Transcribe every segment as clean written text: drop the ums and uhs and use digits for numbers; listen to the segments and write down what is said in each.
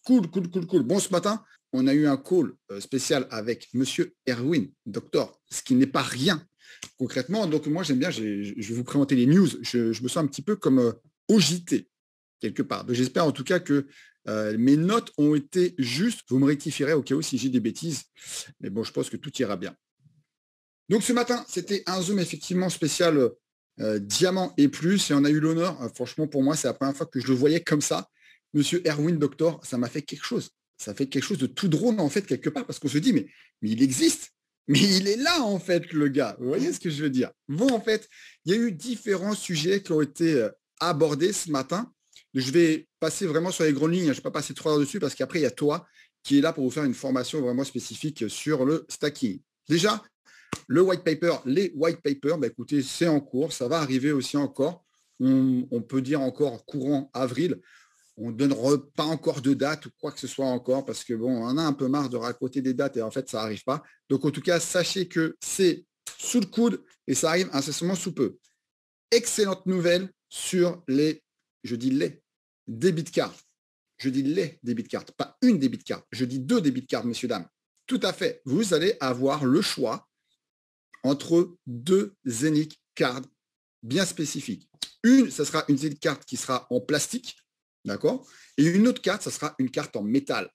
Cool, cool, cool, cool. Bon, ce matin, on a eu un call spécial avec Monsieur Erwin, docteur, ce qui n'est pas rien concrètement. Donc, moi, j'aime bien, je vais vous présenter les news. Je me sens un petit peu comme au JT, quelque part. Donc, j'espère en tout cas que mes notes ont été justes. Vous me rectifierez au cas où si j'ai des bêtises. Mais bon, je pense que tout ira bien. Donc, ce matin, c'était un Zoom effectivement spécial Diamant et plus. Et on a eu l'honneur, franchement, pour moi, c'est la première fois que je le voyais comme ça. Monsieur Erwin Doctor, ça m'a fait quelque chose. Ça fait quelque chose de tout drôle, en fait, quelque part, parce qu'on se dit, mais il existe. Mais il est là, en fait, le gars. Vous voyez ce que je veux dire? Bon, en fait, il y a eu différents sujets qui ont été abordés ce matin. Je vais passer vraiment sur les grandes lignes. Je ne vais pas passer 3 heures dessus parce qu'après, il y a toi qui est là pour vous faire une formation vraiment spécifique sur le stacking. Déjà, le white paper, les white papers, bah, écoutez, c'est en cours. Ça va arriver aussi encore. On peut dire encore courant avril. On ne donne pas encore de date ou quoi que ce soit encore parce que bon, on en a un peu marre de raconter des dates et en fait, ça n'arrive pas. Donc, en tout cas, sachez que c'est sous le coude et ça arrive incessamment sous peu. Excellente nouvelle sur les, je dis les, débit cards. Je dis les débit cards, pas une débit card. Je dis 2 débit cards, messieurs, dames. Tout à fait. Vous allez avoir le choix entre 2 Zenith cards bien spécifiques. Une, ça sera une Zenith card qui sera en plastique. D'accord? Et une autre carte, ça sera une carte en métal.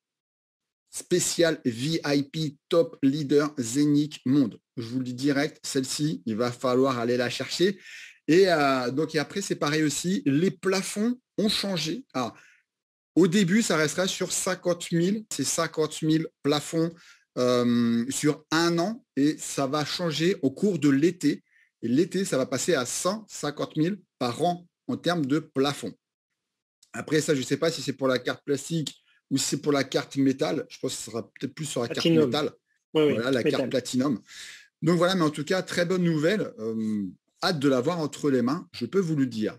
Spécial VIP Top Leader Zénith Monde. Je vous le dis direct, celle-ci, il va falloir aller la chercher. Et donc, et après, c'est pareil aussi. Les plafonds ont changé. Alors, au début, ça restera sur 50 000. C'est 50 000 plafonds sur un an. Et ça va changer au cours de l'été. Et l'été, ça va passer à 150 000 par an en termes de plafond. Après ça, je ne sais pas si c'est pour la carte plastique ou si c'est pour la carte métal. Je pense que ce sera peut-être plus sur la carte métal. Oui, voilà, la métal. Carte platinum. Donc voilà, mais en tout cas, très bonne nouvelle. Hâte de l'avoir entre les mains, je peux vous le dire.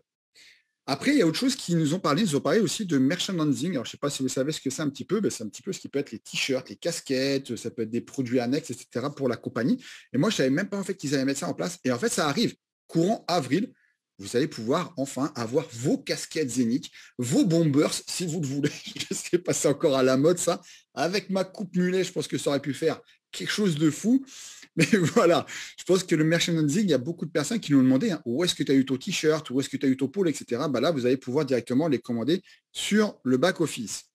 Après, il y a autre chose qui nous ont parlé. Ils ont parlé aussi de merchandising. Alors, je ne sais pas si vous savez ce que c'est un petit peu. C'est un petit peu ce qui peut être les t-shirts, les casquettes, ça peut être des produits annexes, etc. pour la compagnie. Et moi, je ne savais même pas en fait qu'ils allaient mettre ça en place. Et en fait, ça arrive courant avril. Vous allez pouvoir enfin avoir vos casquettes Zénith, vos bombers, si vous le voulez. Je ne sais pas si c'est encore à la mode, ça. Avec ma coupe mulet, je pense que ça aurait pu faire quelque chose de fou. Mais voilà, je pense que le merchandising, il y a beaucoup de personnes qui nous ont demandé où est-ce que tu as eu ton t-shirt, où est-ce que tu as eu ton pôle, etc. Bah là, vous allez pouvoir directement les commander sur le back-office.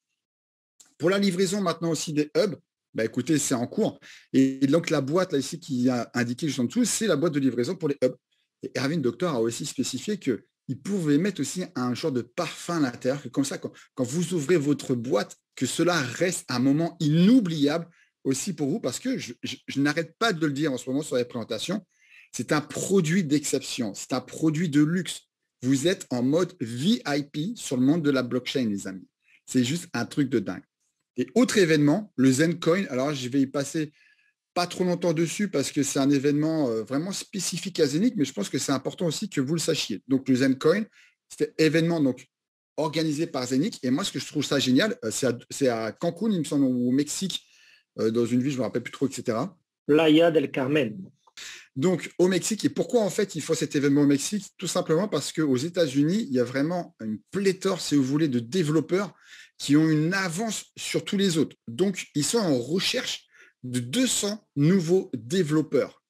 Pour la livraison maintenant aussi des hubs, bah écoutez, c'est en cours. Et donc la boîte là ici qui a indiqué juste en dessous, c'est la boîte de livraison pour les hubs. Et Erwin Doctor a aussi spécifié qu'il pouvait mettre aussi un genre de parfum à l'intérieur, que comme ça, quand vous ouvrez votre boîte, que cela reste un moment inoubliable aussi pour vous, parce que je n'arrête pas de le dire en ce moment sur les présentations, c'est un produit d'exception, c'est un produit de luxe. Vous êtes en mode VIP sur le monde de la blockchain, les amis. C'est juste un truc de dingue. Et autre événement, le Zencoin, alors je vais y passer pas trop longtemps dessus parce que c'est un événement vraiment spécifique à Zénith, mais je pense que c'est important aussi que vous le sachiez. Donc le Zencoin, c'était événement donc organisé par Zénith. Et moi, ce que je trouve ça génial, c'est à Cancun, il me semble, ou au Mexique, dans une ville, je ne me rappelle plus trop, etc. Playa del Carmen. Donc au Mexique, et pourquoi en fait il faut cet événement au Mexique? Tout simplement parce qu'aux États-Unis, il y a vraiment une pléthore, si vous voulez, de développeurs qui ont une avance sur tous les autres. Donc ils sont en recherche de 200 nouveaux développeurs.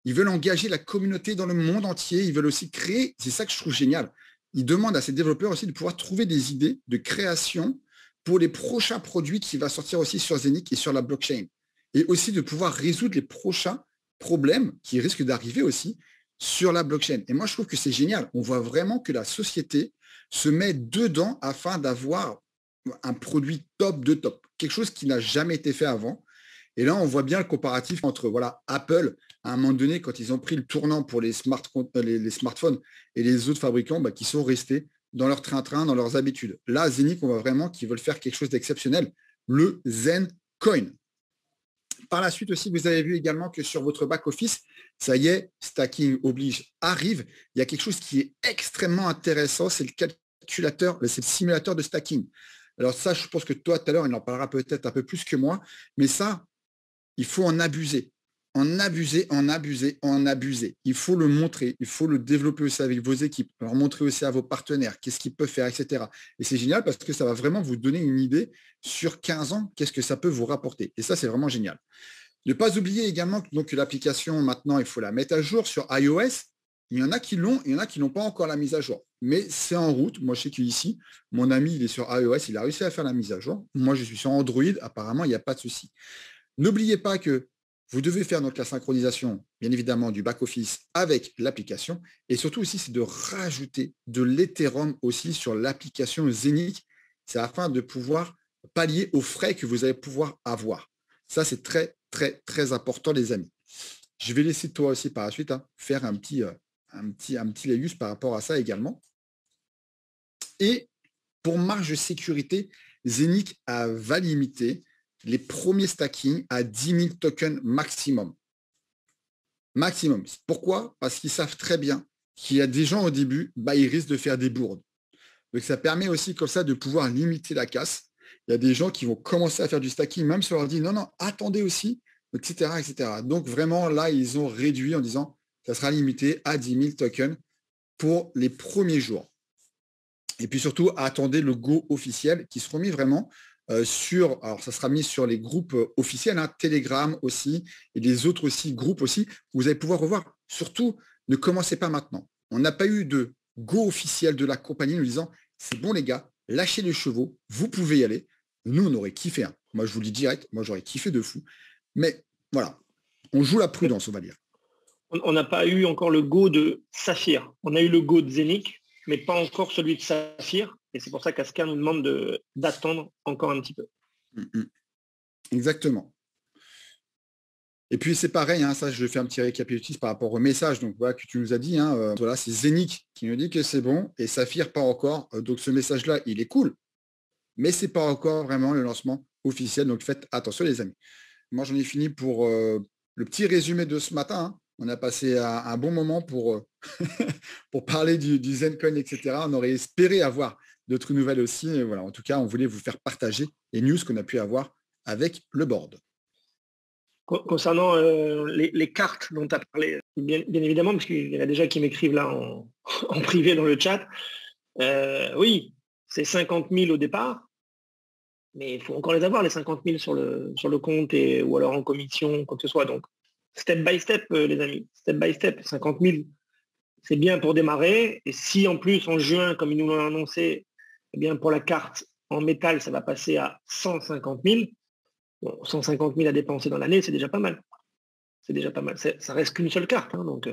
Ils veulent engager la communauté dans le monde entier. Ils veulent aussi créer, c'est ça que je trouve génial. Ils demandent à ces développeurs aussi de pouvoir trouver des idées de création pour les prochains produits qui vont sortir aussi sur Zénith et sur la blockchain. Et aussi de pouvoir résoudre les prochains problèmes qui risquent d'arriver aussi sur la blockchain. Et moi, je trouve que c'est génial. On voit vraiment que la société se met dedans afin d'avoir un produit top de top. Quelque chose qui n'a jamais été fait avant. Et là, on voit bien le comparatif entre voilà, Apple, à un moment donné, quand ils ont pris le tournant pour les smartphones et les autres fabricants qui sont restés dans leur train-train, dans leurs habitudes. Là, Zénith, on voit vraiment qu'ils veulent faire quelque chose d'exceptionnel, le Zencoin. Par la suite aussi, vous avez vu également que sur votre back-office, ça y est, stacking oblige arrive. Il y a quelque chose qui est extrêmement intéressant, c'est le calculateur, c'est le simulateur de stacking. Alors ça, je pense que toi, tout à l'heure, il en parlera peut-être un peu plus que moi, mais ça, il faut en abuser. en abuser, en abuser, en abuser. Il faut le montrer, il faut le développer aussi avec vos équipes, leur montrer aussi à vos partenaires qu'est-ce qu'ils peuvent faire, etc. Et c'est génial parce que ça va vraiment vous donner une idée sur 15 ans, qu'est-ce que ça peut vous rapporter. Et ça, c'est vraiment génial. Ne pas oublier également que l'application, maintenant, il faut la mettre à jour sur iOS. Il y en a qui l'ont, il y en a qui n'ont pas encore la mise à jour. Mais c'est en route. Moi, je sais qu'ici, mon ami, il est sur iOS, il a réussi à faire la mise à jour. Moi, je suis sur Android. Apparemment, il n'y a pas de souci. N'oubliez pas que vous devez faire donc la synchronisation, bien évidemment, du back-office avec l'application. Et surtout aussi, c'est de rajouter de l'Ethereum aussi sur l'application Zenith. C'est afin de pouvoir pallier aux frais que vous allez pouvoir avoir. Ça, c'est très, très, très important, les amis. Je vais laisser toi aussi par la suite faire un petit laïus par rapport à ça également. Et pour marge de sécurité, Zenith va limiter les premiers stacking à 10 000 tokens maximum. Maximum. Pourquoi? Parce qu'ils savent très bien qu'il y a des gens au début, ils risquent de faire des bourdes. Donc ça permet aussi comme ça de pouvoir limiter la casse. Il y a des gens qui vont commencer à faire du stacking, même si on leur dit non, attendez aussi, etc., etc. Donc vraiment, là, ils ont réduit en disant ça sera limité à 10 000 tokens pour les premiers jours. Et puis surtout, attendez le go officiel qui sera mis vraiment alors ça sera mis sur les groupes officiels, Telegram aussi, et les autres aussi, groupes aussi, vous allez pouvoir revoir. Surtout, ne commencez pas maintenant. On n'a pas eu de go officiel de la compagnie nous disant, c'est bon les gars, lâchez les chevaux, vous pouvez y aller. Nous, on aurait kiffé. Moi, je vous le dis direct, moi, j'aurais kiffé de fou. Mais voilà, on joue la prudence, on va dire. On n'a pas eu encore le go de Saphir. On a eu le go de Zenith, mais pas encore celui de Saphir. Et c'est pour ça qu'Aska nous demande d'attendre encore un petit peu. Exactement. Et puis c'est pareil, ça je fais un petit récapitulatif par rapport au message donc, voilà, que tu nous as dit. Voilà, c'est Zenith qui nous dit que c'est bon et Saphir pas encore. Donc ce message-là, il est cool, mais c'est pas encore vraiment le lancement officiel. Donc faites attention les amis. Moi j'en ai fini pour le petit résumé de ce matin. On a passé un bon moment pour, pour parler du Zencoin, etc. On aurait espéré avoir d'autres nouvelles aussi. Et voilà, en tout cas, on voulait vous faire partager les news qu'on a pu avoir avec le board. Concernant les cartes dont tu as parlé, bien évidemment, parce qu'il y en a déjà qui m'écrivent là en privé dans le chat. Oui, c'est 50 000 au départ, mais il faut encore les avoir, les 50 000 sur le compte ou alors en commission, quoi que ce soit. Donc, step by step, les amis, step by step, 50 000, c'est bien pour démarrer. Et si en plus, en juin, comme ils nous l'ont annoncé, eh bien, pour la carte en métal, ça va passer à 150 000. Bon, 150 000 à dépenser dans l'année, c'est déjà pas mal. C'est déjà pas mal. Ça reste qu'une seule carte. Donc,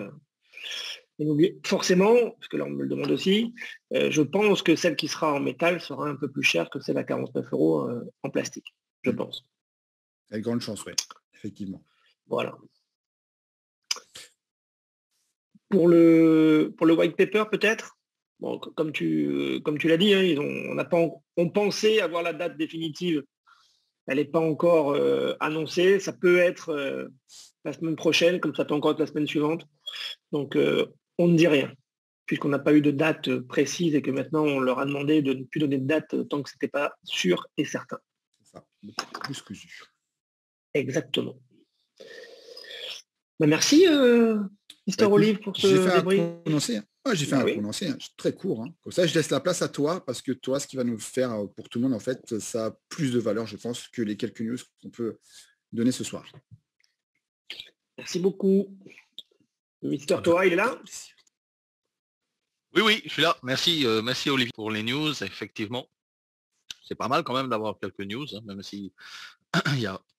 forcément, parce que là, on me le demande aussi, je pense que celle qui sera en métal sera un peu plus chère que celle à 49 € en plastique. Je pense. Il y a de grandes chances, oui, effectivement. Voilà. Pour le white paper, peut-être, bon, comme tu l'as dit, on pensait avoir la date définitive. Elle n'est pas encore annoncée. Ça peut être la semaine prochaine, comme ça peut encore être la semaine suivante. Donc, on ne dit rien, puisqu'on n'a pas eu de date précise et que maintenant, on leur a demandé de ne plus donner de date tant que ce n'était pas sûr et certain. C'est ça, plus que sûr. Exactement. Merci, Mr. Olive, pour ce débrief. J'ai fait un prononcé très court. Comme ça, je laisse la place à toi, parce que toi, ce qui va nous faire pour tout le monde, en fait, ça a plus de valeur, je pense, que les quelques news qu'on peut donner ce soir. Merci beaucoup. Mister Torah, il est là? Oui, je suis là. Merci Olivier pour les news. Effectivement, c'est pas mal quand même d'avoir quelques news, même si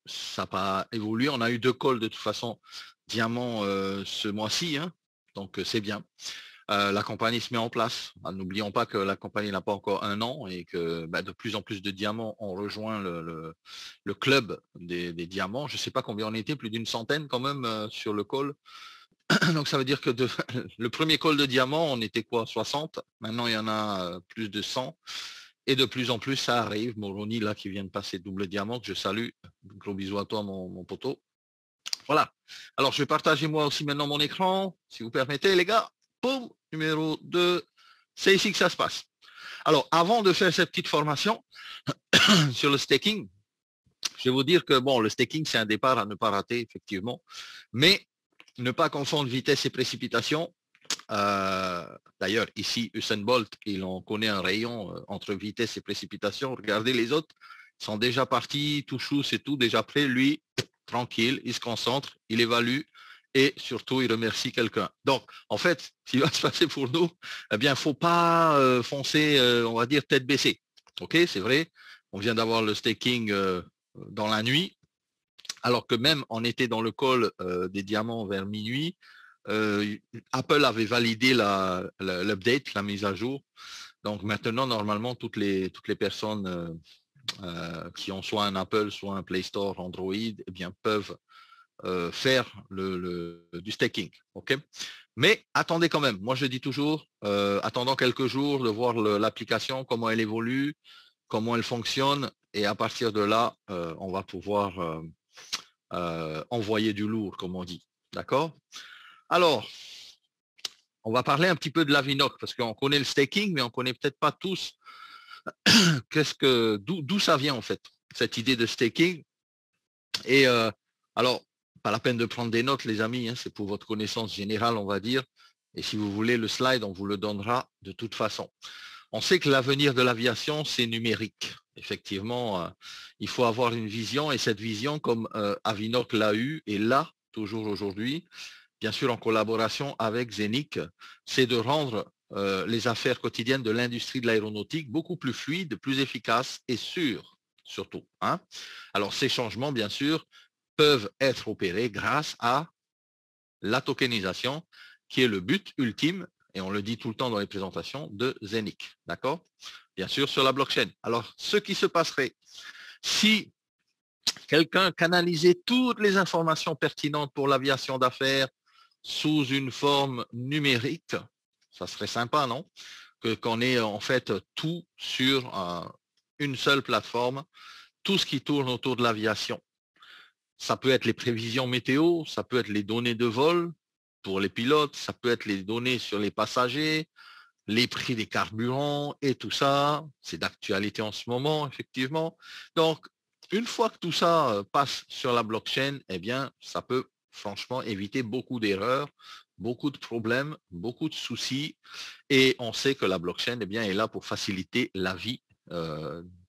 ça n'a pas évolué. On a eu 2 calls de toute façon, diamant ce mois-ci, donc c'est bien. La compagnie se met en place. N'oublions pas que la compagnie n'a pas encore 1 an et que de plus en plus de diamants ont rejoint le club des diamants. Je ne sais pas combien on était, plus d'une centaine quand même sur le call. Donc ça veut dire que le premier call de diamants, on était quoi, 60. Maintenant, il y en a plus de 100. Et de plus en plus, ça arrive. Moroni, là, qui vient de passer double diamant, que je salue. Gros bisous à toi, mon poteau. Voilà. Alors, je vais partager moi aussi maintenant mon écran, si vous permettez, les gars. Boum, numéro 2. C'est ici que ça se passe. Alors, avant de faire cette petite formation sur le staking, je vais vous dire que bon, le staking, c'est un départ à ne pas rater, effectivement. Mais ne pas confondre vitesse et précipitation. D'ailleurs, ici, Usain Bolt, il en connaît un rayon entre vitesse et précipitation. Regardez les autres, ils sont déjà partis, tout chou, c'est tout, déjà prêt. Lui, tranquille, il se concentre, il évalue et surtout, il remercie quelqu'un. Donc, en fait, ce qui va se passer pour nous, eh bien, il ne faut pas foncer, on va dire, tête baissée. OK, c'est vrai, on vient d'avoir le staking dans la nuit, alors que même on était dans le call des diamants vers minuit, Apple avait validé l'update, la mise à jour. Donc maintenant, normalement, toutes les personnes qui ont soit un Apple, soit un Play Store Android, eh bien, peuvent faire du staking. OK? Mais attendez quand même. Moi, je dis toujours, attendons quelques jours de voir l'application, comment elle évolue, comment elle fonctionne. Et à partir de là, on va pouvoir envoyer du lourd, comme on dit. D'accord? Alors, on va parler un petit peu de l'Avinoc, parce qu'on connaît le staking, mais on ne connaît peut-être pas tous d'où ça vient en fait, cette idée de staking. Et alors, pas la peine de prendre des notes, les amis, hein, c'est pour votre connaissance générale, on va dire. Et si vous voulez le slide, on vous le donnera de toute façon. On sait que l'avenir de l'aviation, c'est numérique. Effectivement, il faut avoir une vision, et cette vision, comme Avinoc l'a eu et l'a toujours aujourd'hui, bien sûr en collaboration avec Zenic, c'est de rendre les affaires quotidiennes de l'industrie de l'aéronautique beaucoup plus fluides, plus efficaces et sûres, surtout. Hein. Alors, ces changements, bien sûr, peuvent être opérés grâce à la tokenisation, qui est le but ultime, et on le dit tout le temps dans les présentations, de Zenic. D'accord? Bien sûr, sur la blockchain. Alors, ce qui se passerait si quelqu'un canalisait toutes les informations pertinentes pour l'aviation d'affaires sous une forme numérique, ça serait sympa, non? Qu'on ait en fait tout sur une seule plateforme, tout ce qui tourne autour de l'aviation. Ça peut être les prévisions météo, ça peut être les données de vol pour les pilotes, ça peut être les données sur les passagers, les prix des carburants et tout ça. C'est d'actualité en ce moment, effectivement. Donc, une fois que tout ça passe sur la blockchain, eh bien, ça peut franchement éviter beaucoup d'erreurs, beaucoup de problèmes, beaucoup de soucis. Et on sait que la blockchain, eh bien, est là pour faciliter la vie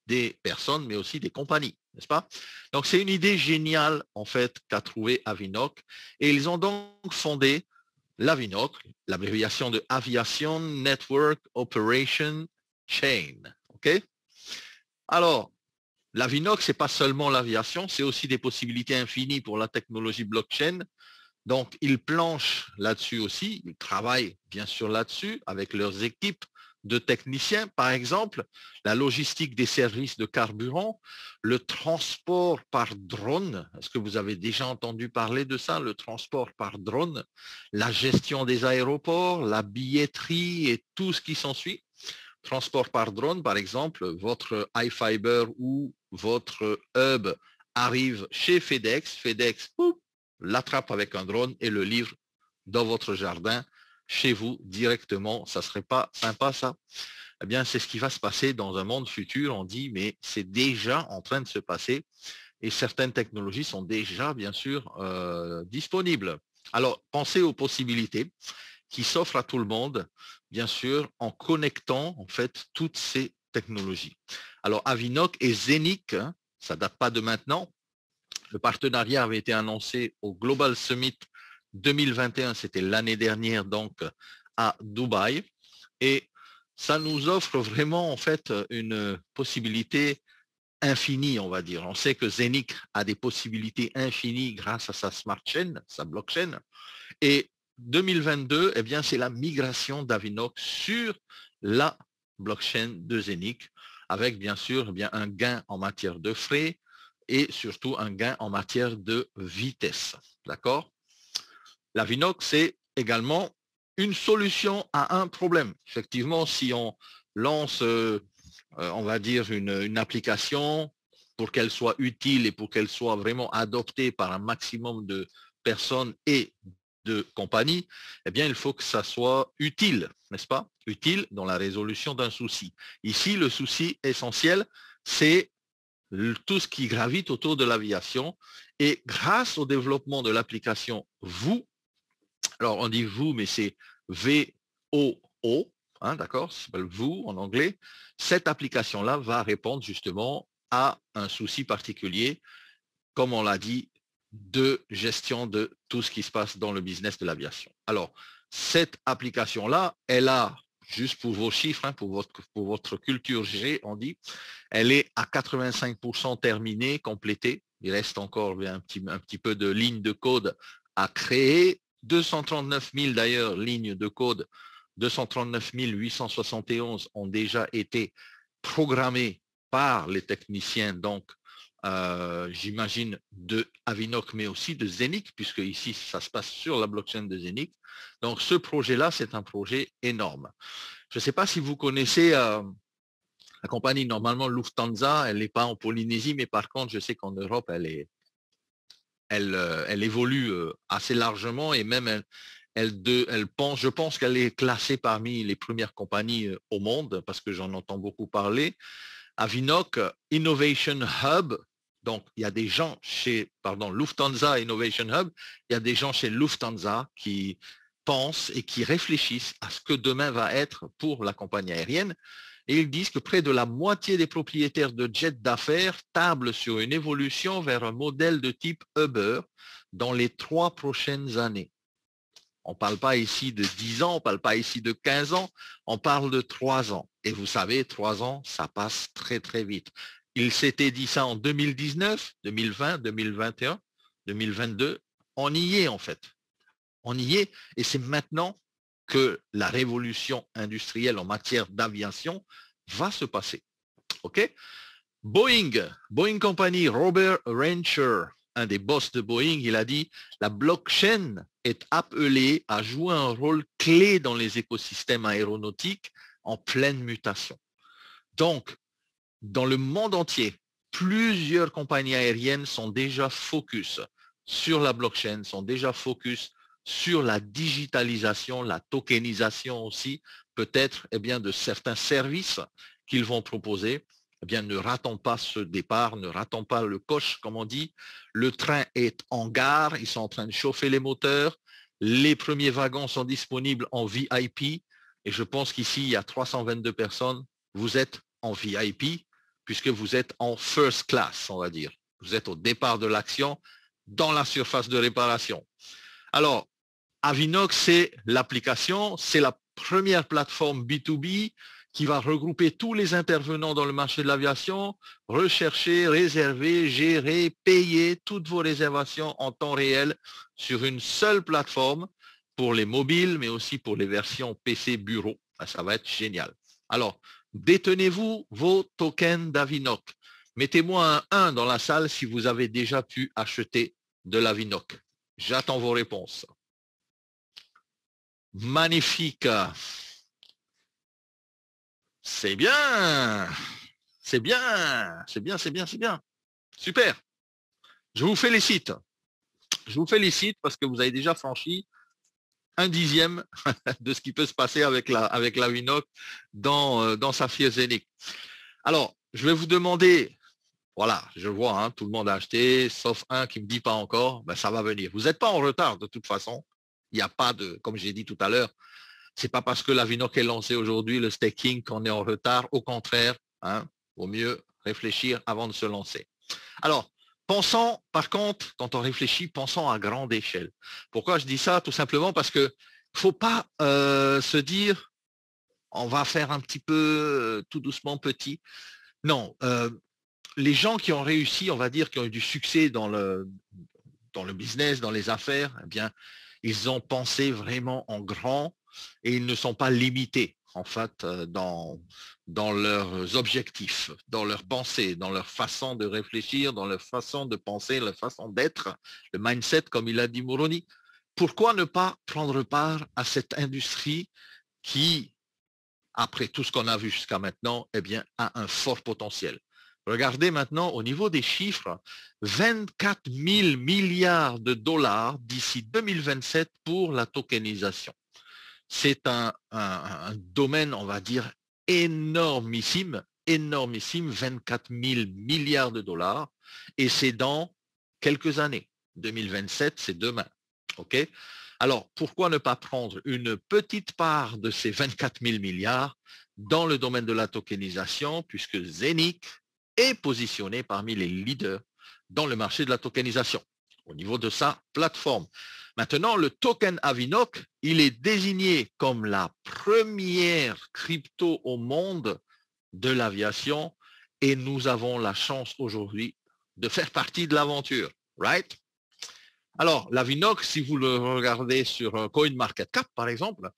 des personnes, mais aussi des compagnies, n'est-ce pas? Donc, c'est une idée géniale, en fait, qu'a trouvé Avinoc. Et ils ont donc fondé l'Avinoc, l'abréviation de Aviation Network Operation Chain. OK? Alors, l'Avinoc, ce n'est pas seulement l'aviation, c'est aussi des possibilités infinies pour la technologie blockchain. Donc, ils planchent là-dessus aussi, ils travaillent bien sûr là-dessus avec leurs équipes de techniciens, par exemple, la logistique des services de carburant, le transport par drone. Est-ce que vous avez déjà entendu parler de ça, le transport par drone, la gestion des aéroports, la billetterie et tout ce qui s'ensuit? Transport par drone, par exemple, votre iFiber ou votre hub arrive chez FedEx. FedEx l'attrape avec un drone et le livre dans votre jardin, chez vous, directement. Ça ne serait pas sympa, ça? Eh bien, c'est ce qui va se passer dans un monde futur. On dit, mais c'est déjà en train de se passer et certaines technologies sont déjà, bien sûr, disponibles. Alors, pensez aux possibilités qui s'offrent à tout le monde, bien sûr, en connectant, en fait, toutes ces technologies. Alors, Avinoc et Zenic, hein, ça ne date pas de maintenant. Le partenariat avait été annoncé au Global Summit 2021, c'était l'année dernière, donc à Dubaï. Et ça nous offre vraiment en fait une possibilité infinie, on va dire. On sait que Zenic a des possibilités infinies grâce à sa smart chain, sa blockchain. Et 2022, eh bien, c'est la migration d'Avinoc sur la blockchain de Zenic, avec bien sûr eh bien, un gain en matière de frais et surtout un gain en matière de vitesse. D'accord? L'Avinoc, c'est également une solution à un problème. Effectivement, si on lance, on va dire, une application pour qu'elle soit utile et pour qu'elle soit vraiment adoptée par un maximum de personnes et de compagnies, eh bien, il faut que ça soit utile, n'est-ce pas? Utile dans la résolution d'un souci. Ici, le souci essentiel, c'est tout ce qui gravite autour de l'aviation. Et grâce au développement de l'application VOO, alors on dit VOO, mais c'est V-O-O, hein, d'accord, ça s'appelle VOO en anglais. Cette application-là va répondre justement à un souci particulier, comme on l'a dit, de gestion de tout ce qui se passe dans le business de l'aviation. Alors, cette application-là, elle a, juste pour vos chiffres, hein, pour votre culture G, on dit, elle est à 85% terminée, complétée. Il reste encore un petit peu de lignes de code à créer. 239 000 d'ailleurs lignes de code, 239 871 ont déjà été programmées par les techniciens, donc j'imagine de Avinoc, mais aussi de Zenic, puisque ici, ça se passe sur la blockchain de Zenic. Donc, ce projet-là, c'est un projet énorme. Je ne sais pas si vous connaissez la compagnie, normalement, Lufthansa, elle n'est pas en Polynésie, mais par contre, je sais qu'en Europe, elle évolue assez largement et même je pense qu'elle est classée parmi les premières compagnies au monde, parce que j'en entends beaucoup parler. Avinoc Innovation Hub, donc il y a des gens chez, Lufthansa Innovation Hub, il y a des gens chez Lufthansa qui pensent et qui réfléchissent à ce que demain va être pour la compagnie aérienne. Et ils disent que près de la moitié des propriétaires de jets d'affaires tablent sur une évolution vers un modèle de type Uber dans les 3 prochaines années. On ne parle pas ici de 10 ans, on ne parle pas ici de 15 ans, on parle de 3 ans. Et vous savez, 3 ans, ça passe très très vite. Il s'était dit ça en 2019, 2020, 2021, 2022. On y est en fait. On y est et c'est maintenant que la révolution industrielle en matière d'aviation va se passer. OK ? Boeing Company, Robert Rancher, un des boss de Boeing, il a dit « La blockchain est appelée à jouer un rôle clé dans les écosystèmes aéronautiques en pleine mutation. » Donc, dans le monde entier, plusieurs compagnies aériennes sont déjà focus sur la blockchain, sont déjà focus sur la digitalisation, la tokenisation aussi, peut-être de certains services qu'ils vont proposer. Ne ratons pas ce départ, ne ratons pas le coche, comme on dit. Le train est en gare, ils sont en train de chauffer les moteurs. Les premiers wagons sont disponibles en VIP. Et je pense qu'ici, il y a 322 personnes. Vous êtes en VIP, puisque vous êtes en first class, on va dire. Vous êtes au départ de l'action, dans la surface de réparation. Alors, Avinoc, c'est l'application, c'est la première plateforme B2B qui va regrouper tous les intervenants dans le marché de l'aviation, rechercher, réserver, gérer, payer toutes vos réservations en temps réel sur une seule plateforme pour les mobiles, mais aussi pour les versions PC bureau. Ça va être génial. Alors, détenez-vous vos tokens d'Avinoc. Mettez-moi un 1 dans la salle si vous avez déjà pu acheter de l'Avinoc. J'attends vos réponses. Magnifique. C'est bien. C'est bien. C'est bien, c'est bien, c'est bien. Super. Je vous félicite. Je vous félicite parce que vous avez déjà franchi 1/10 de ce qui peut se passer avec l'Avinoc dans Saphir Zenic. Alors, je vais vous demander, voilà, je vois, hein, tout le monde a acheté, sauf un qui ne me dit pas encore, ça va venir. Vous n'êtes pas en retard de toute façon. Il n'y a pas de, comme j'ai dit tout à l'heure, c'est pas parce que l'Avinoc est lancé aujourd'hui, le staking, qu'on est en retard. Au contraire, hein, vaut mieux réfléchir avant de se lancer. Alors, pensons, par contre, quand on réfléchit, pensons à grande échelle. Pourquoi je dis ça? Tout simplement parce que faut pas se dire, on va faire un petit peu tout doucement petit. Non, les gens qui ont réussi, on va dire, qui ont eu du succès dans le business, dans les affaires, eh bien, ils ont pensé vraiment en grand et ils ne sont pas limités, en fait, dans leurs objectifs, dans leurs pensées, dans leur façon de réfléchir, dans leur façon de penser, leur façon d'être, le mindset, comme il a dit Moroni. Pourquoi ne pas prendre part à cette industrie qui, après tout ce qu'on a vu jusqu'à maintenant, eh bien, a un fort potentiel? Regardez maintenant au niveau des chiffres, 24 000 milliards de dollars d'ici 2027 pour la tokenisation. C'est un domaine, on va dire, énormissime, énormissime, 24 000 milliards de dollars, et c'est dans quelques années. 2027, c'est demain. OK? Alors, pourquoi ne pas prendre une petite part de ces 24 000 milliards dans le domaine de la tokenisation, puisque Zeniq est positionné parmi les leaders dans le marché de la tokenisation au niveau de sa plateforme. Maintenant, le token Avinoc, il est désigné comme la première crypto au monde de l'aviation et nous avons la chance aujourd'hui de faire partie de l'aventure, right? Alors, l'Avinoc, si vous le regardez sur CoinMarketCap, par exemple,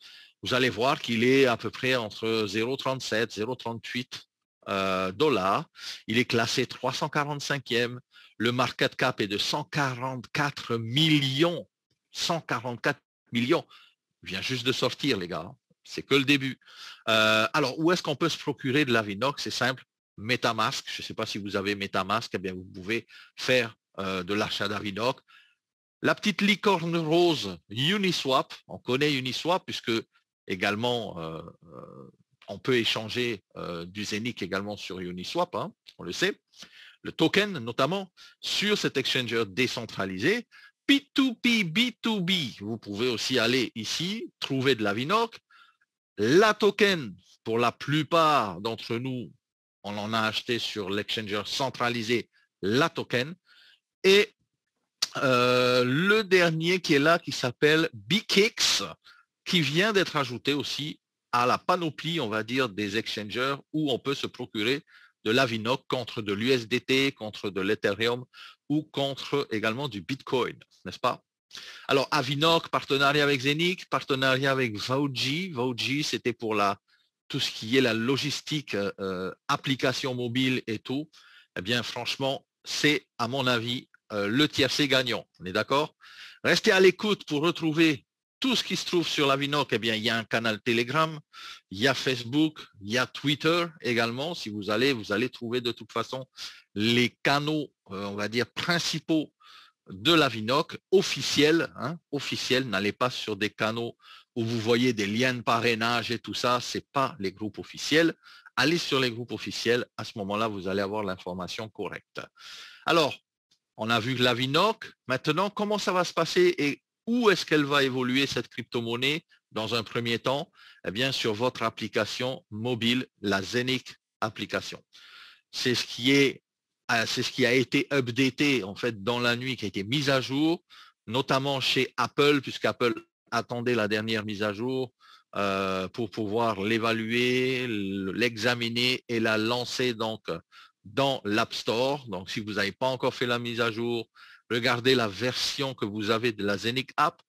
vous allez voir qu'il est à peu près entre 0,37, 0,38 dollars. Il est classé 345e. Le market cap est de 144 millions. 144 millions. Il vient juste de sortir, les gars. C'est que le début. Alors, où est-ce qu'on peut se procurer de l'Avinoc? C'est simple. MetaMask. Je ne sais pas si vous avez MetaMask. Eh bien, vous pouvez faire de l'achat d'Avinoc. La petite licorne rose Uniswap, on connaît Uniswap puisque également on peut échanger du Zeniq également sur Uniswap, hein, on le sait. Le token notamment sur cet exchanger décentralisé. P2P, B2B, vous pouvez aussi aller ici, trouver de l'Avinoc. La token, pour la plupart d'entre nous, on en a acheté sur l'exchanger centralisé, la token. Et le dernier qui est là, qui s'appelle BKIX, qui vient d'être ajouté aussi à la panoplie, on va dire, des exchangers où on peut se procurer de l'Avinoc contre de l'USDT, contre de l'Ethereum ou contre également du Bitcoin, n'est-ce pas? Alors, Avinoc, partenariat avec Zeniq, partenariat avec Vauji. Vauji, c'était pour tout ce qui est la logistique, application mobile et tout. Eh bien, franchement, c'est, à mon avis, le tiercé gagnant. On est d'accord? Restez à l'écoute pour retrouver tout ce qui se trouve sur l'Avinoc. Eh bien, il y a un canal Telegram, il y a Facebook, il y a Twitter également. Si vous allez trouver de toute façon les canaux, on va dire, principaux de l'Avinoc officiels. Hein, officiels, n'allez pas sur des canaux où vous voyez des liens de parrainage et tout ça. Ce n'est pas les groupes officiels. Allez sur les groupes officiels. À ce moment-là, vous allez avoir l'information correcte. Alors, on a vu l'Avinoc. Maintenant, comment ça va se passer et où est-ce qu'elle va évoluer cette crypto-monnaie dans un premier temps? Eh bien, sur votre application mobile, la Zeniq application. C'est ce qui a été updaté en fait dans la nuit, qui a été mise à jour, notamment chez Apple, puisqu'Apple attendait la dernière mise à jour pour pouvoir l'évaluer, l'examiner et la lancer donc dans l'App Store. Donc, si vous n'avez pas encore fait la mise à jour, regardez la version que vous avez de la Zeniq App.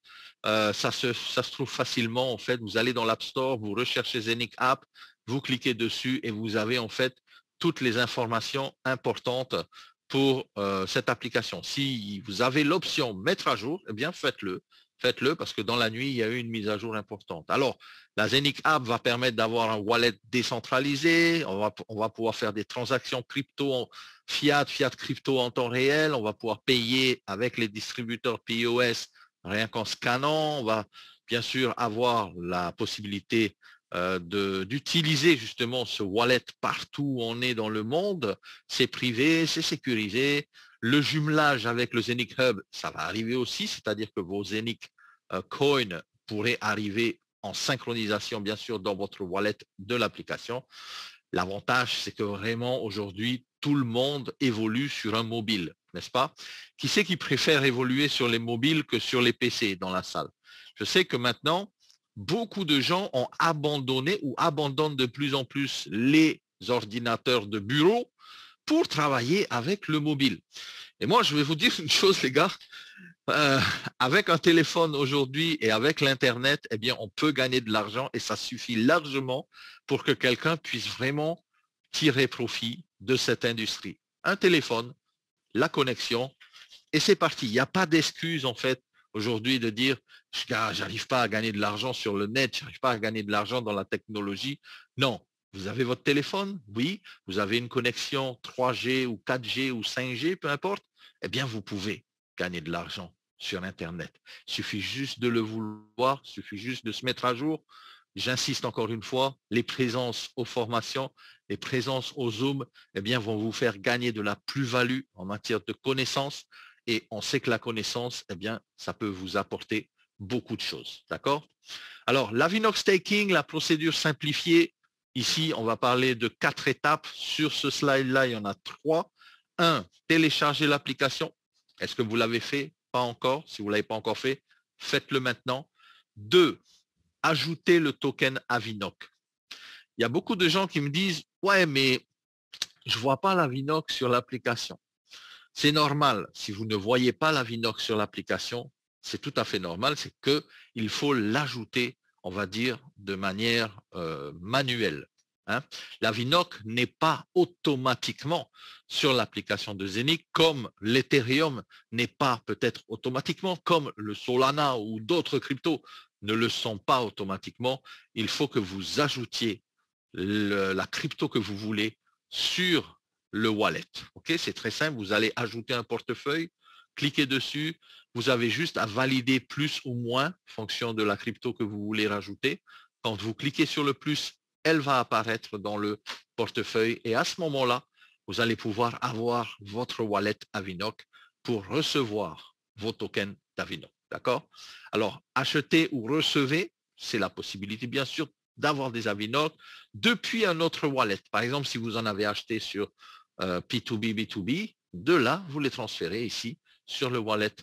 Ça se trouve facilement. En fait, vous allez dans l'App Store, vous recherchez Zeniq App, vous cliquez dessus et vous avez en fait toutes les informations importantes pour cette application. Si vous avez l'option mettre à jour, eh bien faites-le. Faites-le parce que dans la nuit, il y a eu une mise à jour importante. Alors, la Zeniq App va permettre d'avoir un wallet décentralisé. On va pouvoir faire des transactions crypto, fiat crypto en temps réel. On va pouvoir payer avec les distributeurs POS rien qu'en scannant. On va bien sûr avoir la possibilité d'utiliser justement ce wallet partout où on est dans le monde. C'est privé, c'est sécurisé. Le jumelage avec le Zeniq Hub, ça va arriver aussi, c'est-à-dire que vos Zeniq Coin pourraient arriver en synchronisation, bien sûr, dans votre wallet de l'application. L'avantage, c'est que vraiment, aujourd'hui, tout le monde évolue sur un mobile, n'est-ce pas? Qui c'est qui préfère évoluer sur les mobiles que sur les PC dans la salle? Je sais que maintenant, beaucoup de gens ont abandonné ou abandonnent de plus en plus les ordinateurs de bureau pour travailler avec le mobile. Et moi, je vais vous dire une chose, les gars. Avec un téléphone aujourd'hui et avec l'Internet, eh bien, on peut gagner de l'argent et ça suffit largement pour que quelqu'un puisse vraiment tirer profit de cette industrie. Un téléphone, la connexion, et c'est parti. Il n'y a pas d'excuse, en fait, aujourd'hui de dire j'arrive pas à gagner de l'argent sur le net, j'arrive pas à gagner de l'argent dans la technologie. Non, vous avez votre téléphone, oui, vous avez une connexion 3G ou 4G ou 5G, peu importe, eh bien vous pouvez gagner de l'argent sur Internet. Il suffit juste de le vouloir, il suffit juste de se mettre à jour, J'insiste encore une fois, les présences aux formations, les présences au Zoom, eh bien, vont vous faire gagner de la plus-value en matière de connaissances. Et on sait que la connaissance, eh bien, ça peut vous apporter beaucoup de choses. D'accord? Alors, l'Avinox Staking, la procédure simplifiée. Ici, on va parler de 4 étapes. Sur ce slide-là, il y en a 3. 1, télécharger l'application. Est-ce que vous l'avez fait? Pas encore. Si vous ne l'avez pas encore fait, faites-le maintenant. 2, ajouter le token Avinoc. Il y a beaucoup de gens qui me disent « Ouais, mais je ne vois pas l'Avinoc sur l'application. » C'est normal. Si vous ne voyez pas l'Avinoc sur l'application, c'est tout à fait normal. C'est qu'il faut l'ajouter, on va dire, de manière manuelle. Hein. L'Avinoc n'est pas automatiquement sur l'application de Zenic, comme l'Ethereum n'est pas peut-être automatiquement, comme le Solana ou d'autres cryptos ne le sont pas automatiquement. Il faut que vous ajoutiez la crypto que vous voulez sur le wallet. Ok, c'est très simple. Vous allez ajouter un portefeuille, cliquez dessus. Vous avez juste à valider plus ou moins en fonction de la crypto que vous voulez rajouter. Quand vous cliquez sur le plus, elle va apparaître dans le portefeuille et à ce moment-là, vous allez pouvoir avoir votre wallet Avinoc pour recevoir vos tokens d'Avinoc. D'accord? Alors, acheter ou recevez, c'est la possibilité bien sûr d'avoir des Avinoc depuis un autre wallet. Par exemple, si vous en avez acheté sur P2B, B2B, de là, vous les transférez ici sur le wallet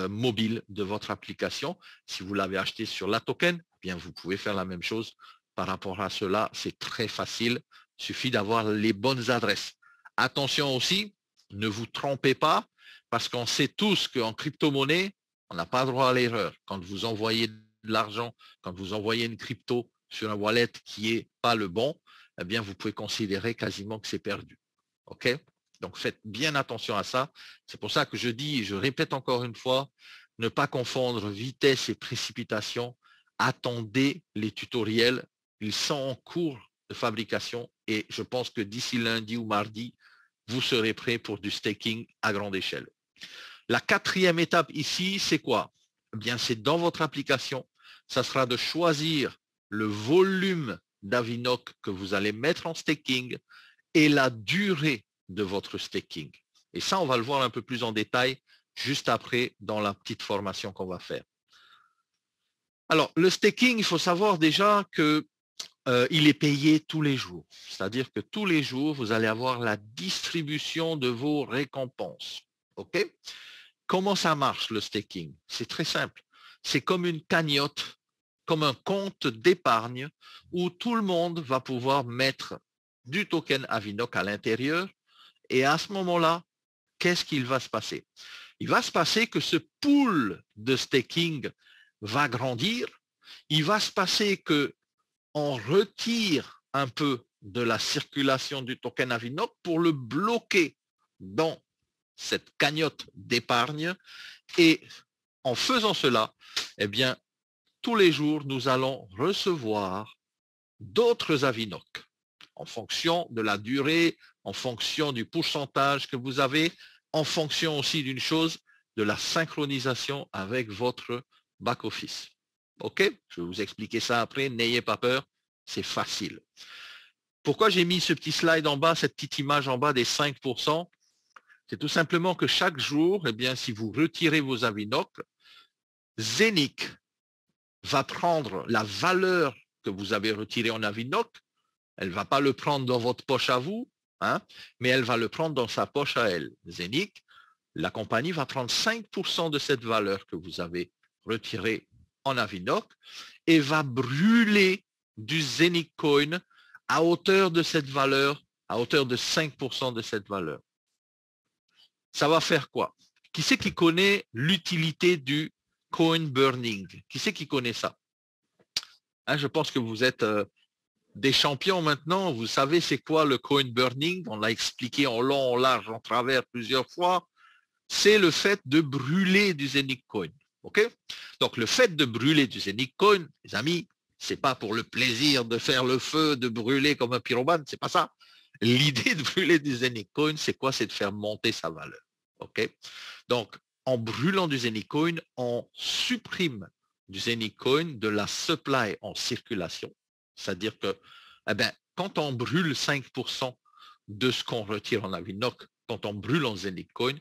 mobile de votre application. Si vous l'avez acheté sur la token, eh bien, vous pouvez faire la même chose par rapport à cela. C'est très facile. Il suffit d'avoir les bonnes adresses. Attention aussi, ne vous trompez pas parce qu'on sait tous qu'en crypto-monnaie, on n'a pas droit à l'erreur. Quand vous envoyez de l'argent, quand vous envoyez une crypto sur un wallet qui n'est pas le bon, eh bien, vous pouvez considérer quasiment que c'est perdu. OK? Donc, faites bien attention à ça. C'est pour ça que je dis, je répète encore une fois, ne pas confondre vitesse et précipitation. Attendez les tutoriels. Ils sont en cours de fabrication et je pense que d'ici lundi ou mardi, vous serez prêt pour du staking à grande échelle. La 4e étape ici, c'est quoi? Eh bien, c'est dans votre application. Ça sera de choisir le volume d'Avinoc que vous allez mettre en staking et la durée de votre staking. Et ça, on va le voir un peu plus en détail juste après dans la petite formation qu'on va faire. Alors, le staking, il faut savoir déjà que il est payé tous les jours. C'est-à-dire que tous les jours, vous allez avoir la distribution de vos récompenses. OK? Comment ça marche le staking? C'est très simple. C'est comme une cagnotte, comme un compte d'épargne où tout le monde va pouvoir mettre du token Avinoc à l'intérieur. Et à ce moment-là, qu'est-ce qu'il va se passer? Il va se passer que ce pool de staking va grandir. Il va se passer que on retire un peu de la circulation du token Avinoc pour le bloquer dans cette cagnotte d'épargne. Et en faisant cela, eh bien, tous les jours, nous allons recevoir d'autres Avinoc en fonction de la durée, en fonction du pourcentage que vous avez, en fonction aussi d'une chose, de la synchronisation avec votre back-office. OK? Je vais vous expliquer ça après, n'ayez pas peur, c'est facile. Pourquoi j'ai mis ce petit slide en bas, cette petite image en bas des 5%? C'est tout simplement que chaque jour, eh bien, si vous retirez vos Avinoc, Zenic va prendre la valeur que vous avez retirée en Avinoc, elle ne va pas le prendre dans votre poche à vous, hein, mais elle va le prendre dans sa poche à elle. Zenic, la compagnie va prendre 5% de cette valeur que vous avez retirée en Avinoc et va brûler du Zenic Coin à hauteur de cette valeur, à hauteur de 5% de cette valeur. Ça va faire quoi? Qui c'est qui connaît l'utilité du coin burning? Qui c'est qui connaît ça? Hein, je pense que vous êtes des champions maintenant. Vous savez c'est quoi le coin burning? On l'a expliqué en long, en large, en travers plusieurs fois. C'est le fait de brûler du Zenic Coin. Okay? Donc le fait de brûler du Zenic Coin, les amis, c'est pas pour le plaisir de faire le feu, de brûler comme un pyromane, c'est pas ça. L'idée de brûler du Zenic Coin, c'est quoi? C'est de faire monter sa valeur. Okay? Donc, en brûlant du Zenic Coin, on supprime du Zenic Coin de la supply en circulation. C'est-à-dire que quand on brûle 5% de ce qu'on retire en Avinoc, quand on brûle en Zenic Coin,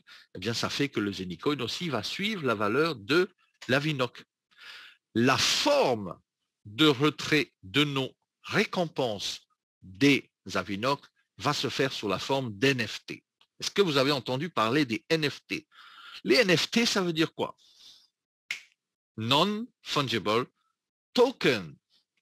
ça fait que le Zenic Coin aussi va suivre la valeur de l'Avinoc. La forme de retrait de nos récompenses des Avinoc va se faire sous la forme d'NFT. Est-ce que vous avez entendu parler des NFT? Les NFT, ça veut dire quoi? Non-fungible token.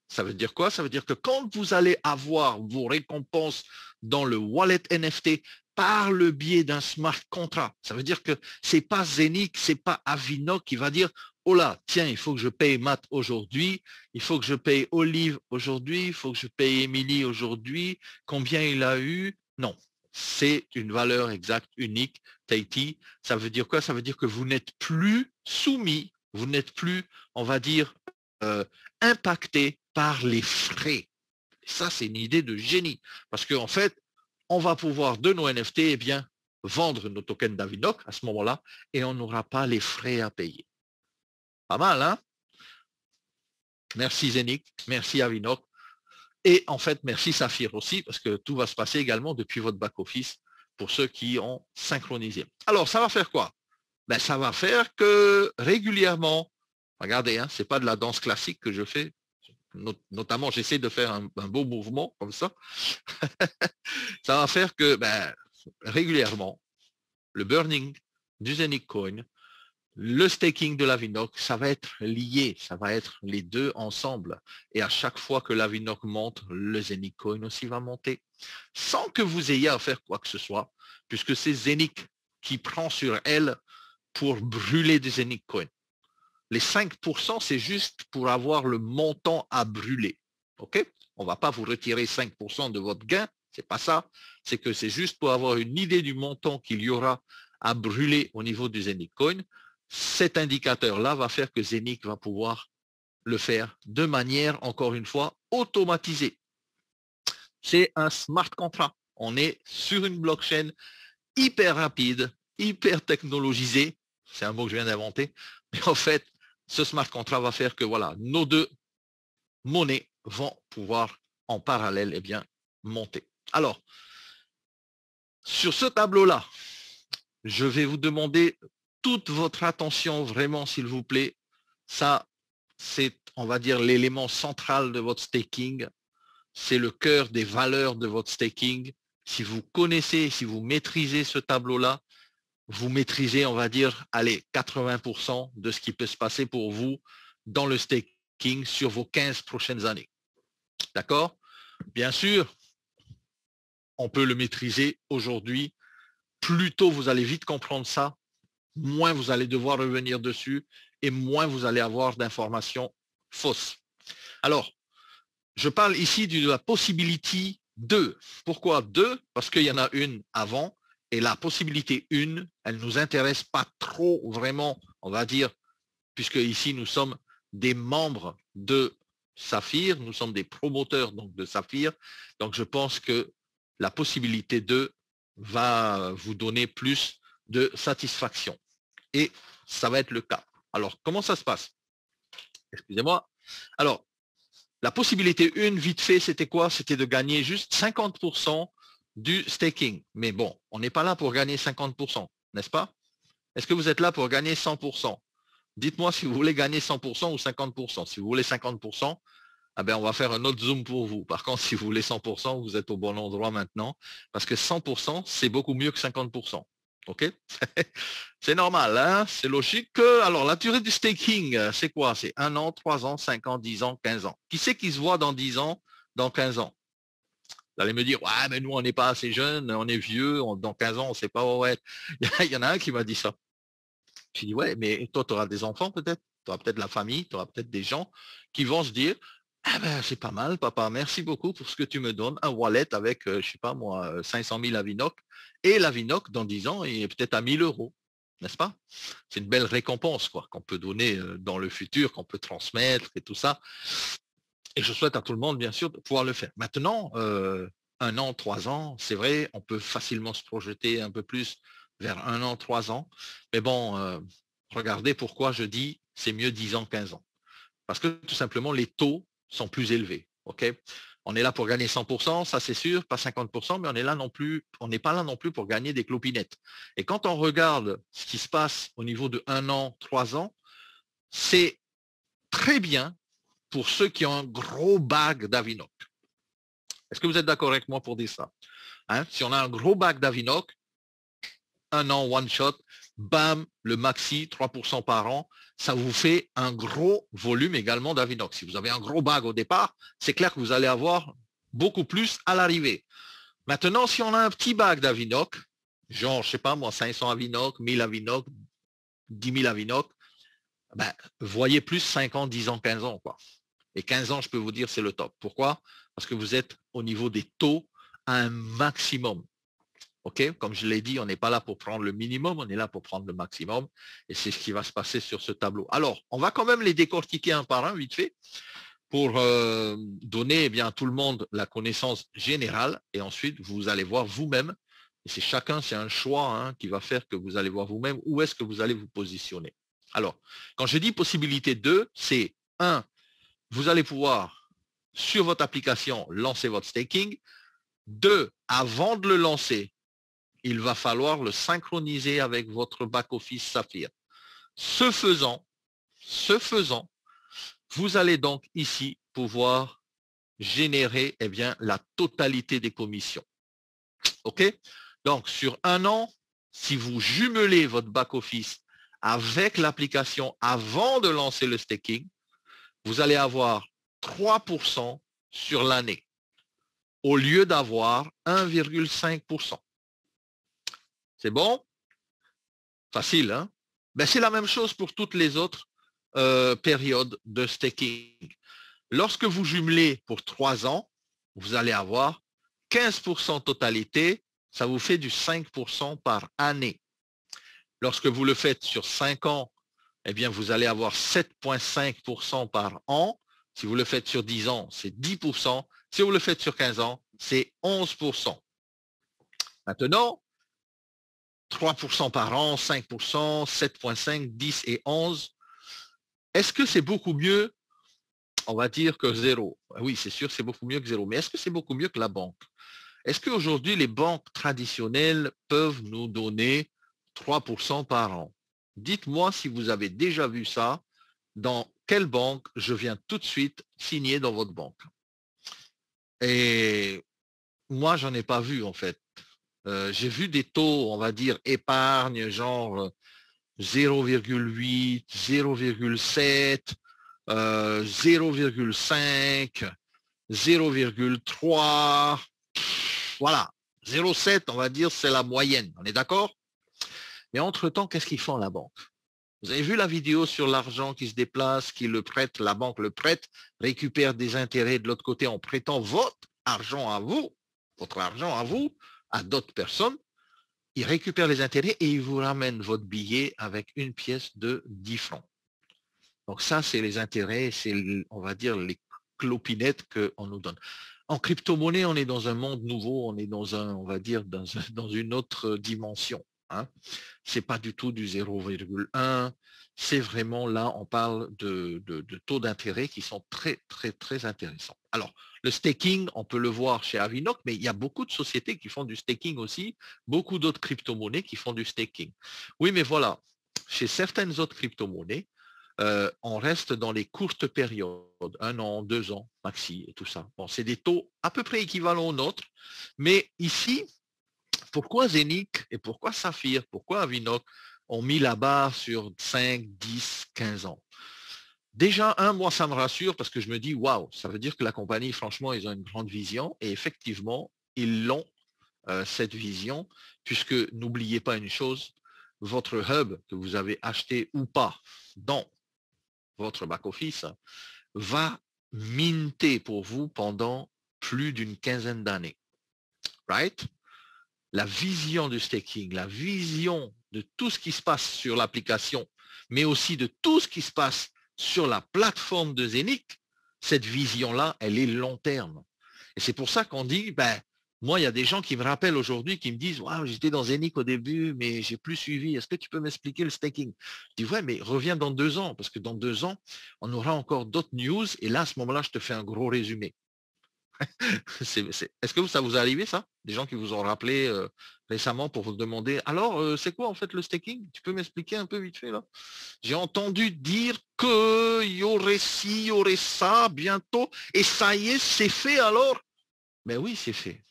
Ça veut dire quoi? Ça veut dire que quand vous allez avoir vos récompenses dans le wallet NFT par le biais d'un smart contract, ça veut dire que c'est pas Zenic, c'est pas Avinoc qui va dire oh là, tiens, il faut que je paye Matt aujourd'hui, il faut que je paye Olive aujourd'hui, il faut que je paye Émilie aujourd'hui, combien il a eu? Non, c'est une valeur exacte, unique, Tahiti. Ça veut dire quoi? Ça veut dire que vous n'êtes plus soumis, vous n'êtes plus, on va dire, impacté par les frais. Ça, c'est une idée de génie. Parce qu'en fait, on va pouvoir, de nos NFT, vendre nos tokens d'Avinoc à ce moment-là et on n'aura pas les frais à payer. Pas mal, hein? Merci Zenic, merci Avinoc. Et en fait, merci Saphir aussi, parce que tout va se passer également depuis votre back-office pour ceux qui ont synchronisé. Alors, ça va faire quoi? Ça va faire que régulièrement, regardez, hein, ce n'est pas de la danse classique que je fais, notamment j'essaie de faire un beau mouvement comme ça. Ça va faire que régulièrement, le burning du Zenic Coin, le staking de l'Avinoc, ça va être lié, ça va être les deux ensemble. Et à chaque fois que l'Avinoc monte, le Zenic Coin aussi va monter, sans que vous ayez à faire quoi que ce soit, puisque c'est Zenic qui prend sur elle pour brûler des Zenic Coin. Les 5%, c'est juste pour avoir le montant à brûler. OK? On ne va pas vous retirer 5% de votre gain, c'est pas ça. C'est que c'est juste pour avoir une idée du montant qu'il y aura à brûler au niveau du Zenic Coin. Cet indicateur-là va faire que Zenic va pouvoir le faire de manière, encore une fois, automatisée. C'est un smart contract. On est sur une blockchain hyper rapide, hyper technologisée. C'est un mot que je viens d'inventer. Mais en fait, ce smart contract va faire que voilà, nos deux monnaies vont pouvoir en parallèle monter. Alors, sur ce tableau-là, je vais vous demander toute votre attention vraiment, s'il vous plaît. Ça, c'est, on va dire, l'élément central de votre staking. C'est le cœur des valeurs de votre staking. Si vous connaissez, si vous maîtrisez ce tableau-là, vous maîtrisez, on va dire, allez, 80% de ce qui peut se passer pour vous dans le staking sur vos 15 prochaines années. D'accord? Bien sûr, on peut le maîtriser aujourd'hui. Plus tôt vous allez vite comprendre ça, moins vous allez devoir revenir dessus et moins vous allez avoir d'informations fausses. Alors, je parle ici de la possibilité 2. Pourquoi 2? Parce qu'il y en a une avant et la possibilité 1, elle ne nous intéresse pas trop vraiment, on va dire, puisque ici nous sommes des membres de Saphir, nous sommes des promoteurs donc de Saphir. Donc je pense que la possibilité 2 va vous donner plus de satisfaction. Et ça va être le cas. Alors, comment ça se passe? Excusez-moi. Alors, la possibilité 1, vite fait, c'était quoi? C'était de gagner juste 50% du staking. Mais bon, on n'est pas là pour gagner 50%, n'est-ce pas? Est-ce que vous êtes là pour gagner 100%? Dites-moi si vous voulez gagner 100% ou 50%. Si vous voulez 50%, on va faire un autre zoom pour vous. Par contre, si vous voulez 100%, vous êtes au bon endroit maintenant. Parce que 100%, c'est beaucoup mieux que 50%. OK? C'est normal, hein? C'est logique. Alors, la durée du staking, c'est quoi? C'est 1 an, 3 ans, 5 ans, 10 ans, 15 ans. Qui c'est qui se voit dans 10 ans, dans 15 ans? Vous allez me dire, ouais, mais nous, on n'est pas assez jeunes, on est vieux, dans 15 ans, on ne sait pas où être. Il y en a un qui m'a dit ça. Je dis, ouais, mais toi, tu auras des enfants peut-être, tu auras peut-être la famille, tu auras peut-être des gens qui vont se dire, c'est pas mal, papa, merci beaucoup pour ce que tu me donnes, un wallet avec, je sais pas moi, 500 000 Avinoc, et l'Avinoc, dans 10 ans, il est peut-être à 1000 €, n'est-ce pas? C'est une belle récompense, quoi, qu'on peut donner dans le futur, qu'on peut transmettre et tout ça. Et je souhaite à tout le monde, bien sûr, de pouvoir le faire. Maintenant, 1 an, 3 ans, c'est vrai, on peut facilement se projeter un peu plus vers 1 an, 3 ans. Mais bon, regardez pourquoi je dis c'est mieux 10 ans, 15 ans. Parce que tout simplement, les taux sont plus élevés. OK? On est là pour gagner 100%, ça c'est sûr, pas 50%, mais on n'est pas là non plus pour gagner des clopinettes. Et quand on regarde ce qui se passe au niveau de 1 an, 3 ans, c'est très bien pour ceux qui ont un gros bag d'Avinoc. Est-ce que vous êtes d'accord avec moi pour dire ça? Hein? Si on a un gros bag d'Avinoc, 1 an, one shot, bam, le maxi, 3% par an, ça vous fait un gros volume également d'Avinoc. Si vous avez un gros bag au départ, c'est clair que vous allez avoir beaucoup plus à l'arrivée. Maintenant, si on a un petit bag d'Avinoc, genre, je sais pas moi, 500 Avinoc, 1000 Avinoc, 10 000 Avinoc, ben, voyez plus 5 ans, 10 ans, 15 ans, quoi. Et 15 ans, je peux vous dire, c'est le top. Pourquoi? Parce que vous êtes au niveau des taux à un maximum. OK? Comme je l'ai dit, on n'est pas là pour prendre le minimum, on est là pour prendre le maximum. Et c'est ce qui va se passer sur ce tableau. Alors, on va quand même les décortiquer un par un, vite fait, pour donner bien, à tout le monde la connaissance générale. Et ensuite, vous allez voir vous-même. Et c'est chacun, c'est un choix qui va faire que vous allez voir vous-même où est-ce que vous allez vous positionner. Alors, quand je dis possibilité 2, c'est 1, vous allez pouvoir, sur votre application, lancer votre staking. 2, avant de le lancer, il va falloir le synchroniser avec votre back-office Saphir. Ce faisant, vous allez donc ici pouvoir générer la totalité des commissions. OK? Donc, sur 1 an, si vous jumelez votre back-office avec l'application avant de lancer le staking, vous allez avoir 3% sur l'année au lieu d'avoir 1,5%. C'est bon? Facile, hein? Ben, c'est la même chose pour toutes les autres périodes de staking. Lorsque vous jumelez pour 3 ans, vous allez avoir 15% totalité, ça vous fait du 5% par année. Lorsque vous le faites sur 5 ans, eh bien, vous allez avoir 7,5% par an. Si vous le faites sur 10 ans, c'est 10%. Si vous le faites sur 15 ans, c'est 11%. Maintenant, 3% par an, 5%, 7,5%, 10 et 11. Est-ce que c'est beaucoup mieux, on va dire, que zéro? Oui, c'est sûr, c'est beaucoup mieux que zéro. Mais est-ce que c'est beaucoup mieux que la banque? Est-ce qu'aujourd'hui, les banques traditionnelles peuvent nous donner 3% par an? Dites-moi si vous avez déjà vu ça, dans quelle banque je viens tout de suite signer dans votre banque. Et moi, j'en ai pas vu en fait. J'ai vu des taux, on va dire, épargne, genre 0,8, 0,7, 0,5, 0,3. Voilà, 0,7, on va dire, c'est la moyenne. On est d'accord? Mais entre-temps, qu'est-ce qu'ils font la banque? Vous avez vu la vidéo sur l'argent qui se déplace, qui le prête, la banque le prête, récupère des intérêts de l'autre côté en prêtant votre argent à vous, à d'autres personnes. Il récupère les intérêts et il vous ramène votre billet avec une pièce de 10 francs. Donc ça, c'est les intérêts, c'est, on va dire, les clopinettes qu'on nous donne. En crypto-monnaie, on est dans un monde nouveau, on est dans un, on va dire, dans une autre dimension. Hein. C'est pas du tout du 0,1. C'est vraiment là, on parle de taux d'intérêt qui sont très, très, très intéressants. Alors, le staking, on peut le voir chez Avinoc, mais il y a beaucoup de sociétés qui font du staking aussi, beaucoup d'autres crypto-monnaies qui font du staking. Oui, mais voilà, chez certaines autres crypto-monnaies, on reste dans les courtes périodes, 1 an, 2 ans, maxi et tout ça. Bon, c'est des taux à peu près équivalents aux nôtres, mais ici, pourquoi Zenic et pourquoi Saphir, pourquoi Avinoc ont mis la barre sur 5, 10, 15 ans? Déjà, moi, ça me rassure parce que je me dis, waouh, ça veut dire que la compagnie, franchement, ils ont une grande vision et effectivement, ils l'ont, cette vision, puisque n'oubliez pas une chose, votre hub que vous avez acheté ou pas dans votre back-office va minter pour vous pendant plus d'une quinzaine d'années. Right? La vision du staking, la vision de tout ce qui se passe sur l'application, mais aussi de tout ce qui se passe sur la plateforme de Zenic, cette vision-là, elle est long terme. Et c'est pour ça qu'on dit, Moi, il y a des gens qui me rappellent aujourd'hui, qui me disent, waouh, j'étais dans Zénith au début, mais j'ai plus suivi. Est-ce que tu peux m'expliquer le staking? Je dis, ouais, mais reviens dans 2 ans, parce que dans 2 ans, on aura encore d'autres news. Et là, à ce moment-là, je te fais un gros résumé. Est-ce que ça vous est arrivé, ça? Des gens qui vous ont rappelé récemment pour vous demander, alors, c'est quoi en fait le staking? Tu peux m'expliquer un peu vite fait là? J'ai entendu dire qu'il y aurait ci, il y aurait ça bientôt, et ça y est, c'est fait alors? Mais oui, c'est fait.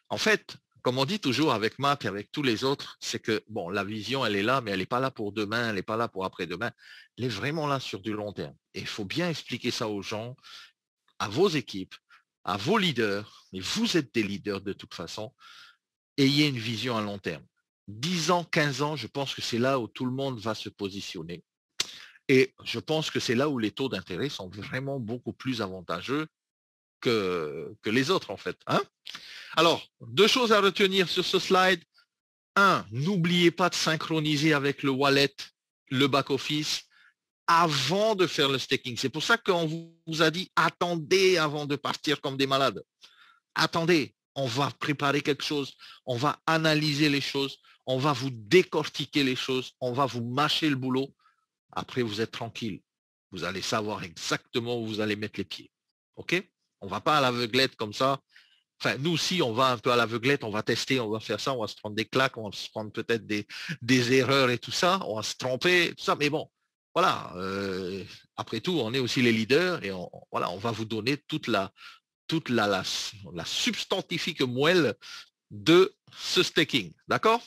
En fait, comme on dit toujours avec Mac et avec tous les autres, c'est que bon, la vision, elle est là, mais elle n'est pas là pour demain, elle n'est pas là pour après-demain. Elle est vraiment là sur du long terme. Et il faut bien expliquer ça aux gens, à vos équipes, à vos leaders, et vous êtes des leaders de toute façon, ayez une vision à long terme. 10 ans, 15 ans, je pense que c'est là où tout le monde va se positionner. Et je pense que c'est là où les taux d'intérêt sont vraiment beaucoup plus avantageux que les autres, en fait. Hein? Alors, 2 choses à retenir sur ce slide. 1, n'oubliez pas de synchroniser avec le wallet, le back-office, avant de faire le staking. C'est pour ça qu'on vous a dit, attendez avant de partir comme des malades. Attendez, on va préparer quelque chose, on va analyser les choses, on va vous décortiquer les choses, on va vous mâcher le boulot. Après, vous êtes tranquille. Vous allez savoir exactement où vous allez mettre les pieds. OK? On ne va pas à l'aveuglette comme ça. Enfin, nous aussi, on va un peu à l'aveuglette, on va tester, on va faire ça, on va se prendre des claques, on va se prendre peut-être des erreurs et tout ça, on va se tromper, tout ça. Mais bon, voilà. Après tout, on est aussi les leaders et voilà, on va vous donner toute la substantifique moelle de ce staking. D'accord?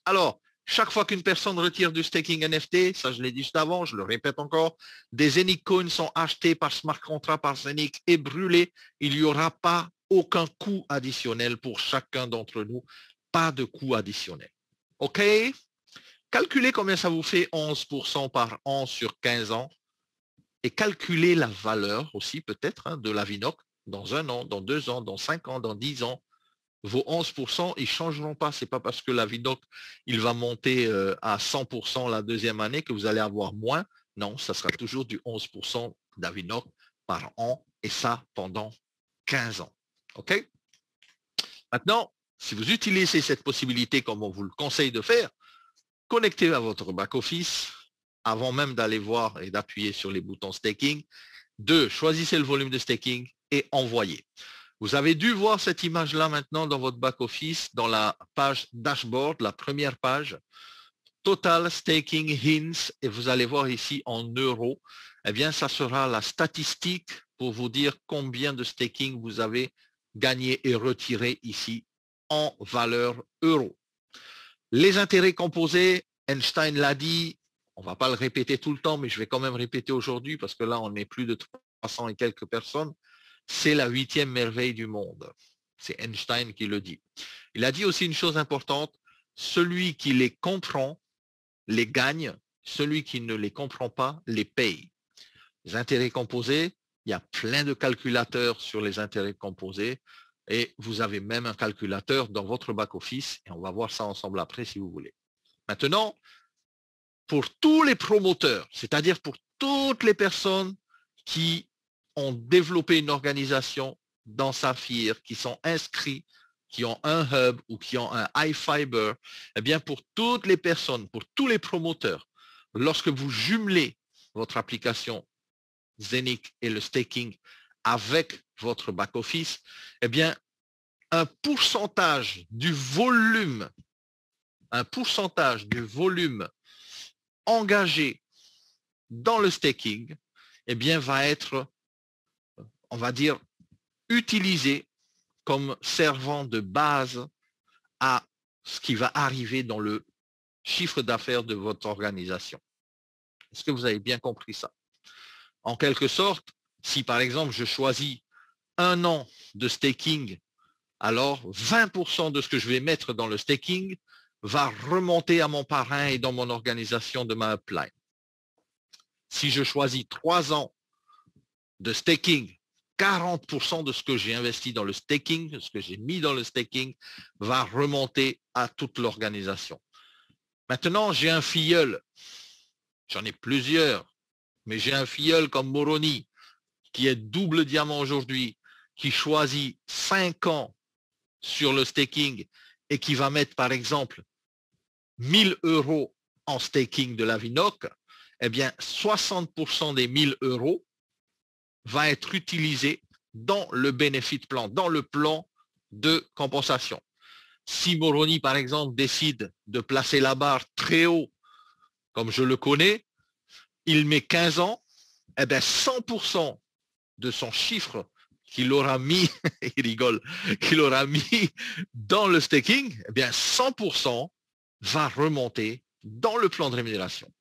Alors, chaque fois qu'une personne retire du staking NFT, ça je l'ai dit juste avant, je le répète encore, des Zenic Coins sont achetés par smart contract par Zenic et brûlés. Il n'y aura pas aucun coût additionnel pour chacun d'entre nous. Pas de coût additionnel. OK? Calculez combien ça vous fait 11% par an sur 15 ans et calculez la valeur aussi peut-être de la Vinoc dans 1 an, dans 2 ans, dans 5 ans, dans 10 ans. Vos 11%, ils ne changeront pas. Ce n'est pas parce que la Vinoc, il va monter à 100% la deuxième année que vous allez avoir moins. Non, ça sera toujours du 11% d'Avinoc par an et ça pendant 15 ans. OK? Maintenant, si vous utilisez cette possibilité comme on vous le conseille de faire, connectez à votre back-office avant même d'aller voir et d'appuyer sur les boutons staking. 2, choisissez le volume de staking et envoyez. Vous avez dû voir cette image-là maintenant dans votre back-office, dans la page dashboard, la première page. Total Staking Hints, et vous allez voir ici en euros, eh bien, ça sera la statistique pour vous dire combien de staking vous avez gagné et retiré ici en valeur euro. Les intérêts composés, Einstein l'a dit, on ne va pas le répéter tout le temps, mais je vais quand même répéter aujourd'hui parce que là, on est plus de 300 et quelques personnes. C'est la 8e merveille du monde. C'est Einstein qui le dit. Il a dit aussi une chose importante, celui qui les comprend les gagne, celui qui ne les comprend pas les paye. Les intérêts composés, il y a plein de calculateurs sur les intérêts composés et vous avez même un calculateur dans votre back-office et on va voir ça ensemble après si vous voulez. Maintenant, pour tous les promoteurs, c'est-à-dire pour toutes les personnes qui ont développé une organisation dans Saphir, qui sont inscrits, qui ont un hub ou qui ont un iFiber, eh bien pour toutes les personnes, pour tous les promoteurs, lorsque vous jumelez votre application Zenic et le staking avec votre back-office, eh bien un pourcentage du volume engagé dans le staking, eh bien va être, on va dire, utilisé comme servant de base à ce qui va arriver dans le chiffre d'affaires de votre organisation. Est-ce que vous avez bien compris ça? En quelque sorte, si par exemple je choisis 1 an de staking, alors 20% de ce que je vais mettre dans le staking va remonter à mon parrain et dans mon organisation de ma upline. Si je choisis 3 ans de staking, 40% de ce que j'ai investi dans le staking, de ce que j'ai mis dans le staking, va remonter à toute l'organisation. Maintenant, j'ai un filleul. J'en ai plusieurs, mais j'ai un filleul comme Moroni, qui est double diamant aujourd'hui, qui choisit 5 ans sur le staking et qui va mettre par exemple 1000 euros en staking de la Vinoc, eh bien 60% des 1000 euros va être utilisé dans le benefit plan, dans le plan de compensation. Si Moroni, par exemple, décide de placer la barre très haut, comme je le connais, il met 15 ans, eh bien 100% de son chiffre qu'il aura mis, il rigole, qu'il aura mis dans le staking, eh bien 100% va remonter dans le plan de rémunération.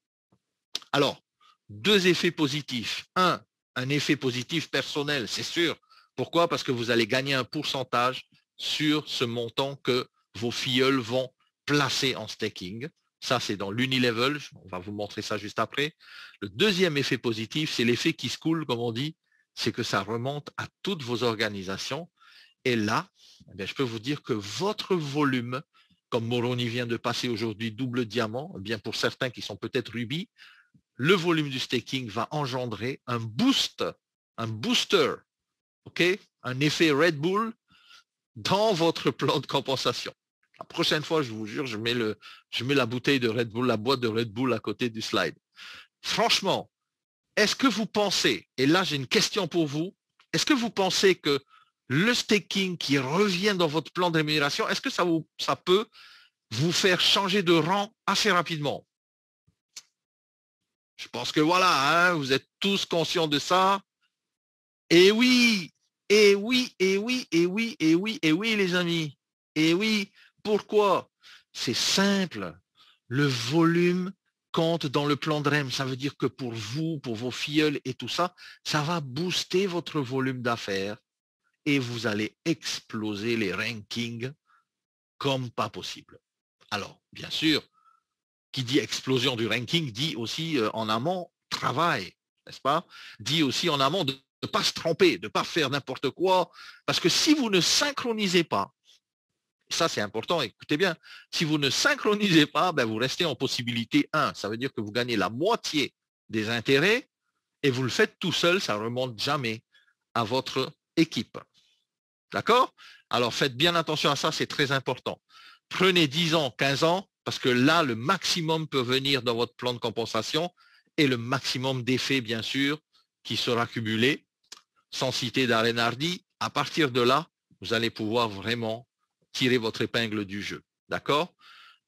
Alors, deux effets positifs. Un effet positif personnel, c'est sûr. Pourquoi? Parce que vous allez gagner un pourcentage sur ce montant que vos filleuls vont placer en staking. Ça, c'est dans l'Unilevel. On va vous montrer ça juste après. Le deuxième effet positif, c'est l'effet qui se coule, comme on dit, c'est que ça remonte à toutes vos organisations. Et là, eh bien, je peux vous dire que votre volume, comme Moroni vient de passer aujourd'hui double diamant, eh bien pour certains qui sont peut-être rubis, le volume du staking va engendrer un booster, ok, un effet Red Bull dans votre plan de compensation. La prochaine fois, je vous jure, je mets la bouteille de Red Bull, la boîte de Red Bull à côté du slide. Franchement, est-ce que vous pensez, et là j'ai une question pour vous, est-ce que vous pensez que le staking qui revient dans votre plan de rémunération, est-ce que ça peut vous faire changer de rang assez rapidement? Je pense que voilà, hein, vous êtes tous conscients de ça. Et oui, et oui, et oui, et oui, et oui, et oui, les amis. Et oui, pourquoi? C'est simple. Le volume compte dans le plan de REM. Ça veut dire que pour vous, pour vos filleuls et tout ça, ça va booster votre volume d'affaires et vous allez exploser les rankings comme pas possible. Alors, bien sûr, qui dit explosion du ranking dit aussi en amont travail, n'est-ce pas? Dit aussi en amont de ne pas se tromper, de ne pas faire n'importe quoi. Parce que si vous ne synchronisez pas, ça c'est important, écoutez bien, si vous ne synchronisez pas, ben vous restez en possibilité 1. Ça veut dire que vous gagnez la moitié des intérêts et vous le faites tout seul, ça ne remonte jamais à votre équipe. D'accord? Alors faites bien attention à ça, c'est très important. Prenez 10 ans, 15 ans, parce que là, le maximum peut venir dans votre plan de compensation et le maximum d'effets, bien sûr, qui sera cumulé, sans citer Darren Hardy. À partir de là, vous allez pouvoir vraiment tirer votre épingle du jeu. D'accord?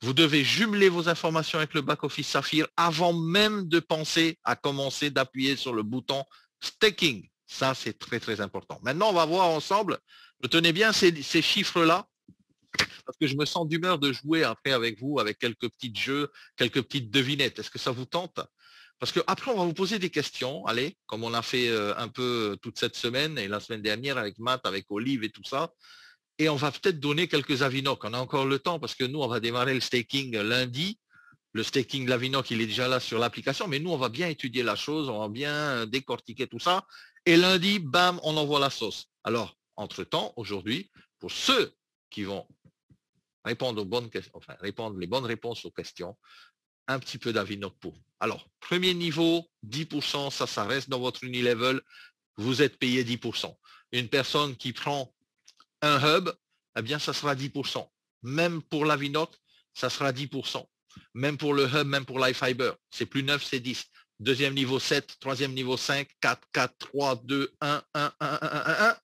Vous devez jumeler vos informations avec le back-office Saphir avant même de penser à commencer d'appuyer sur le bouton staking. Ça, c'est très, très important. Maintenant, on va voir ensemble. Retenez bien ces chiffres-là, parce que je me sens d'humeur de jouer après avec vous, avec quelques petits jeux, quelques petites devinettes. Est-ce que ça vous tente? Parce qu'après, on va vous poser des questions, allez, comme on a fait un peu toute cette semaine et la semaine dernière avec Matt, avec Olive et tout ça. Et on va peut-être donner quelques Avinoc. On a encore le temps parce que nous, on va démarrer le staking lundi. Le staking de l'Avinoc, il est déjà là sur l'application, mais nous, on va bien étudier la chose, on va bien décortiquer tout ça. Et lundi, bam, on envoie la sauce. Alors, entre-temps, aujourd'hui, pour ceux qui vont répondre aux bonnes questions, enfin, répondre les bonnes réponses aux questions, un petit peu d'Avinoc pour. Alors, premier niveau, 10%, ça reste dans votre Unilevel, vous êtes payé 10%. Une personne qui prend un hub, eh bien, ça sera 10%. Même pour l'Avinoc, ça sera 10%. Même pour le hub, même pour l'iFiber. C'est plus 9, c'est 10. Deuxième niveau 7, troisième niveau 5, 4, 4, 3, 2, 1, 1, 1, 1, 1, 1,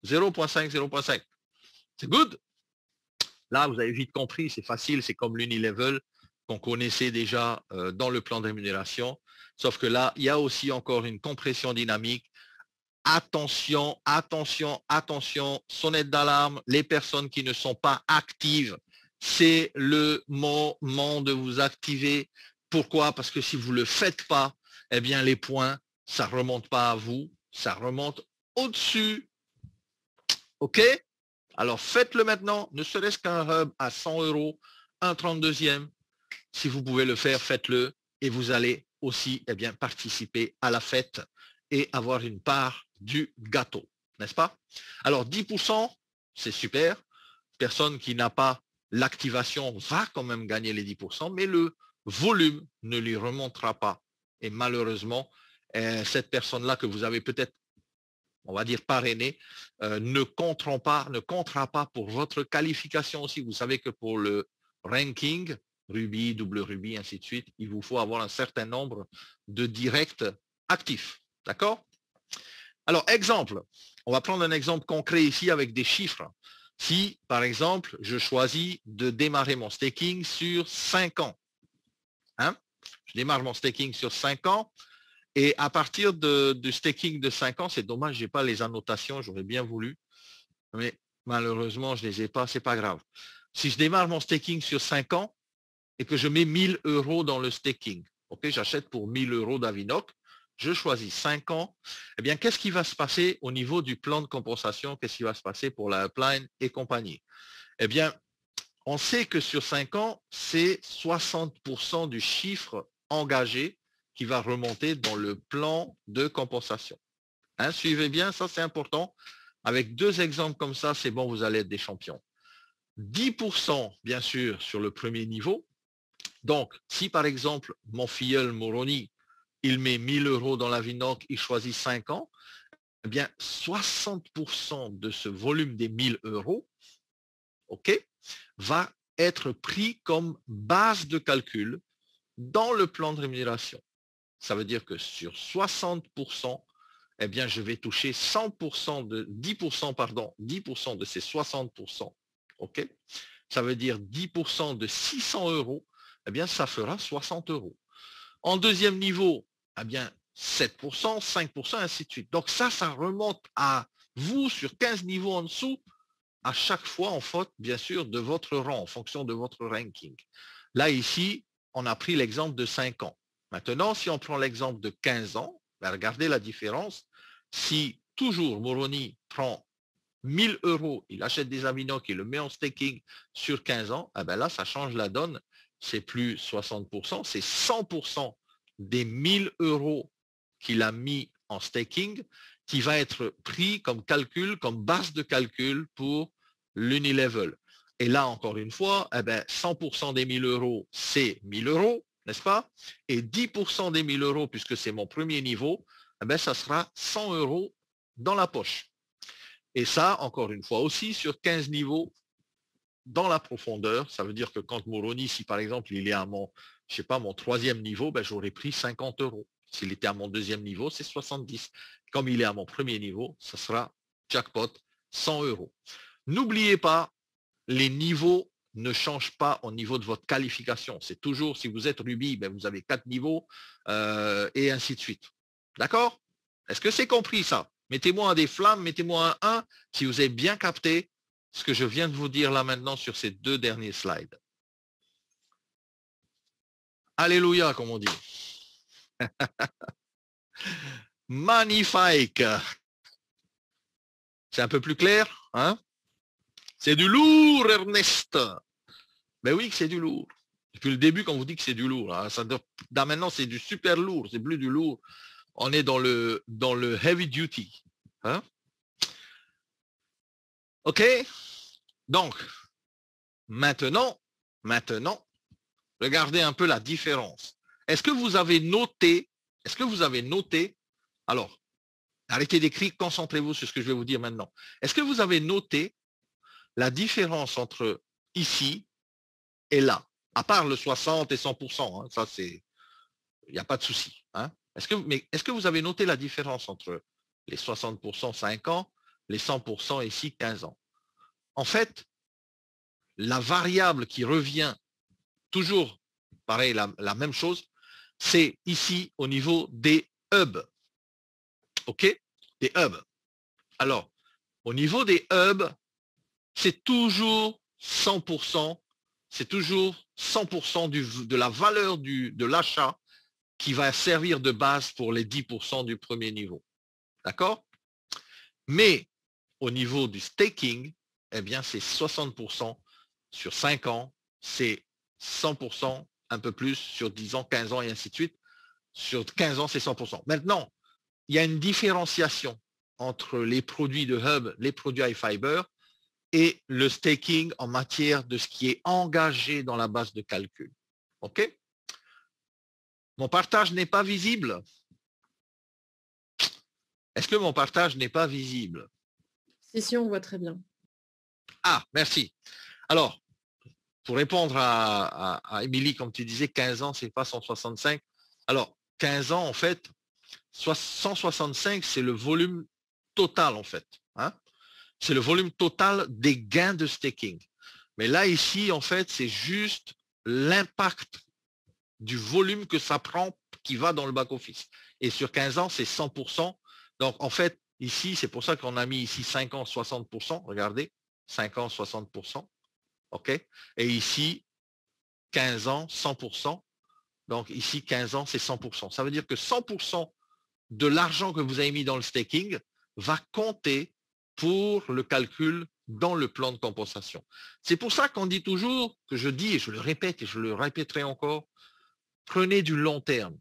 0.5, 0.5. C'est good. Là, vous avez vite compris, c'est facile, c'est comme l'Unilevel qu'on connaissait déjà dans le plan de rémunération. Sauf que là, il y a aussi encore une compression dynamique. Attention, attention, attention, sonnette d'alarme, les personnes qui ne sont pas actives, c'est le moment de vous activer. Pourquoi? Parce que si vous ne le faites pas, eh bien les points, ça ne remonte pas à vous, ça remonte au-dessus. OK? Alors faites-le maintenant, ne serait-ce qu'un hub à 100 €, un 32e. Si vous pouvez le faire, faites-le et vous allez aussi bien, participer à la fête et avoir une part du gâteau, n'est-ce pas? Alors 10%, c'est super. Personne qui n'a pas l'activation va quand même gagner les 10%, mais le volume ne lui remontera pas. Et malheureusement, cette personne-là que vous avez peut-être on va dire parrainé, ne comptera pas pour votre qualification aussi. Vous savez que pour le ranking, rubis, double rubis, ainsi de suite, il vous faut avoir un certain nombre de directs actifs. D'accord? Alors, exemple, on va prendre un exemple concret ici avec des chiffres. Si, par exemple, je choisis de démarrer mon staking sur 5 ans, hein? Je démarre mon staking sur 5 ans et à partir du staking de 5 ans, c'est dommage, je n'ai pas les annotations, j'aurais bien voulu, mais malheureusement, je ne les ai pas, c'est pas grave. Si je démarre mon staking sur 5 ans et que je mets 1000 € dans le staking, ok, j'achète pour 1000 € d'Avinoc, je choisis 5 ans, eh bien, qu'est-ce qui va se passer au niveau du plan de compensation? Qu'est-ce qui va se passer pour la upline et compagnie? Eh bien, on sait que sur 5 ans, c'est 60% du chiffre engagé qui va remonter dans le plan de compensation. Hein, suivez bien, ça c'est important. Avec 2 exemples comme ça, c'est bon, vous allez être des champions. 10% bien sûr sur le premier niveau. Donc, si par exemple, mon filleul Moroni, il met 1000 € dans l'Avinoc, il choisit 5 ans, eh bien 60% de ce volume des 1000 €, ok, va être pris comme base de calcul dans le plan de rémunération. Ça veut dire que sur 60%, eh bien, je vais toucher 100% de 10%, pardon, 10% de ces 60%. OK? Ça veut dire 10% de 600 €, eh bien, ça fera 60 €. En deuxième niveau, eh bien, 7%, 5%, ainsi de suite. Donc ça remonte à vous sur 15 niveaux en dessous, à chaque fois en faute, bien sûr, de votre rang, en fonction de votre ranking. Là, ici, on a pris l'exemple de 5 ans. Maintenant, si on prend l'exemple de 15 ans, ben regardez la différence. Si toujours Moroni prend 1000 €, il achète des Avinoc, il le met en staking sur 15 ans, eh ben là, ça change la donne. C'est plus 60%, c'est 100% des 1000 € qu'il a mis en staking qui va être pris comme calcul, comme base de calcul pour l'unilevel. Et là, encore une fois, eh ben, 100% des 1000 €, c'est 1000 €, n'est-ce pas? Et 10% des 1000 €, puisque c'est mon premier niveau, eh ben, ça sera 100 € dans la poche. Et ça, encore une fois aussi, sur 15 niveaux dans la profondeur, ça veut dire que quand Moroni, si par exemple, il est à mon, je sais pas, mon 3e niveau, ben, j'aurais pris 50 €. S'il était à mon 2e niveau, c'est 70. Comme il est à mon premier niveau, ça sera jackpot 100 €. N'oubliez pas, les niveaux ne changent pas au niveau de votre qualification. C'est toujours, si vous êtes rubis, ben vous avez 4 niveaux et ainsi de suite. D'accord? Est-ce que c'est compris ça? Mettez-moi des flammes, mettez-moi un 1 si vous avez bien capté ce que je viens de vous dire là maintenant sur ces 2 derniers slides. Alléluia, comme on dit. Magnifique. C'est un peu plus clair, hein? C'est du lourd, Ernest. Ben oui que c'est du lourd. Depuis le début, quand on vous dit que c'est du lourd, hein, là maintenant c'est du super lourd, c'est plus du lourd. On est dans le heavy duty. Hein? OK? Donc, maintenant, regardez un peu la différence. Est-ce que vous avez noté, alors, arrêtez d'écrire, concentrez-vous sur ce que je vais vous dire maintenant. Est-ce que vous avez noté la différence entre ici et là, à part le 60 et 100%, hein, ça c'est, il n'y a pas de souci. Hein. Est-ce que vous avez noté la différence entre les 60% 5 ans, les 100% ici 15 ans? En fait, la variable qui revient toujours, pareil, la même chose, c'est ici au niveau des hubs. OK? Des hubs. Alors, au niveau des hubs, c'est toujours 100%, c'est toujours 100% de la valeur de l'achat qui va servir de base pour les 10% du premier niveau. D'accord? Mais au niveau du staking, eh bien, c'est 60% sur 5 ans, c'est 100%, un peu plus sur 10 ans, 15 ans et ainsi de suite. Sur 15 ans, c'est 100%. Maintenant, il y a une différenciation entre les produits de Hub, les produits iFiber et le staking en matière de ce qui est engagé dans la base de calcul. OK? Mon partage n'est pas visible. Est-ce que mon partage n'est pas visible? Si, on voit très bien. Ah, merci. Alors, pour répondre à Émilie, comme tu disais, 15 ans, c'est pas 165. Alors, 15 ans, en fait, 165, c'est le volume total, en fait. Hein. C'est le volume total des gains de staking. Mais là, ici, en fait, c'est juste l'impact du volume que ça prend qui va dans le back-office. Et sur 15 ans, c'est 100%. Donc, en fait, ici, c'est pour ça qu'on a mis ici 5 ans, 60%. Regardez, 5 ans, 60%. OK? Et ici, 15 ans, 100%. Donc, ici, 15 ans, c'est 100%. Ça veut dire que 100% de l'argent que vous avez mis dans le staking va compter pour le calcul dans le plan de compensation. C'est pour ça qu'on dit toujours, que je dis, et je le répète et je le répéterai encore, prenez du long terme.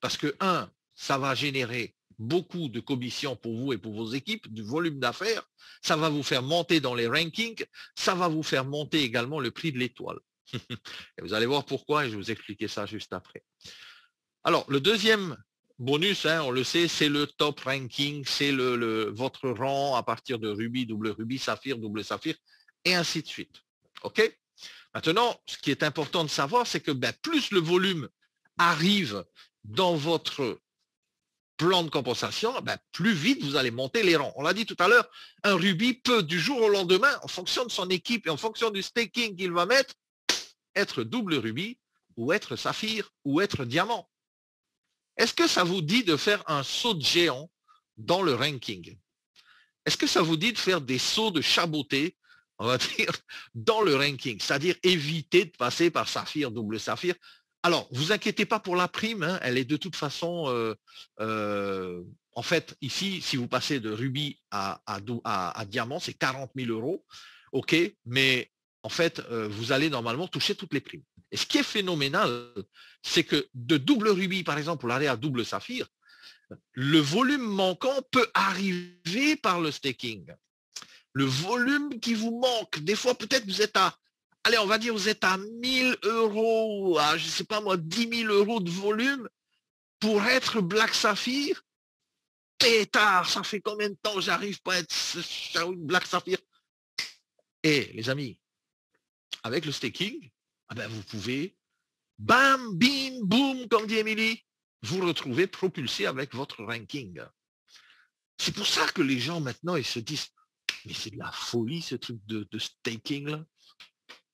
Parce que, ça va générer beaucoup de commissions pour vous et pour vos équipes, du volume d'affaires, ça va vous faire monter dans les rankings, ça va vous faire monter également le prix de l'étoile. Et vous allez voir pourquoi, et je vais vous expliquer ça juste après. Alors, le deuxième bonus, on le sait, c'est le top ranking, c'est votre rang à partir de rubis, double rubis, saphir, double saphir, et ainsi de suite. OK? Maintenant, ce qui est important de savoir, c'est que plus le volume arrive dans votre plan de compensation, plus vite vous allez monter les rangs. On l'a dit tout à l'heure, un rubis peut du jour au lendemain, en fonction de son équipe et en fonction du staking qu'il va mettre, être double rubis ou être saphir ou être diamant. Est-ce que ça vous dit de faire un saut de géant dans le ranking? Est-ce que ça vous dit de faire des sauts de chaboté, on va dire, dans le ranking? C'est-à-dire éviter de passer par saphir, double saphir. Alors, vous inquiétez pas pour la prime, elle est de toute façon, en fait, ici, si vous passez de rubis à diamant, c'est 40 000 €, ok, mais en fait, vous allez normalement toucher toutes les primes. Et ce qui est phénoménal, c'est que de double rubis, par exemple, pour aller à double saphir, le volume manquant peut arriver par le staking. Le volume qui vous manque, des fois peut-être vous êtes à, allez, on va dire vous êtes à 1000 €, à, je ne sais pas moi, 10 000 € de volume pour être Black Saphir. Pétard, ça fait combien de temps j'arrive pas à être Black Saphir? Et les amis, avec le staking, vous pouvez, bam, bim, boum, comme dit Émilie, vous retrouvez propulsé avec votre ranking. C'est pour ça que les gens maintenant, ils se disent, mais c'est de la folie ce truc de staking là.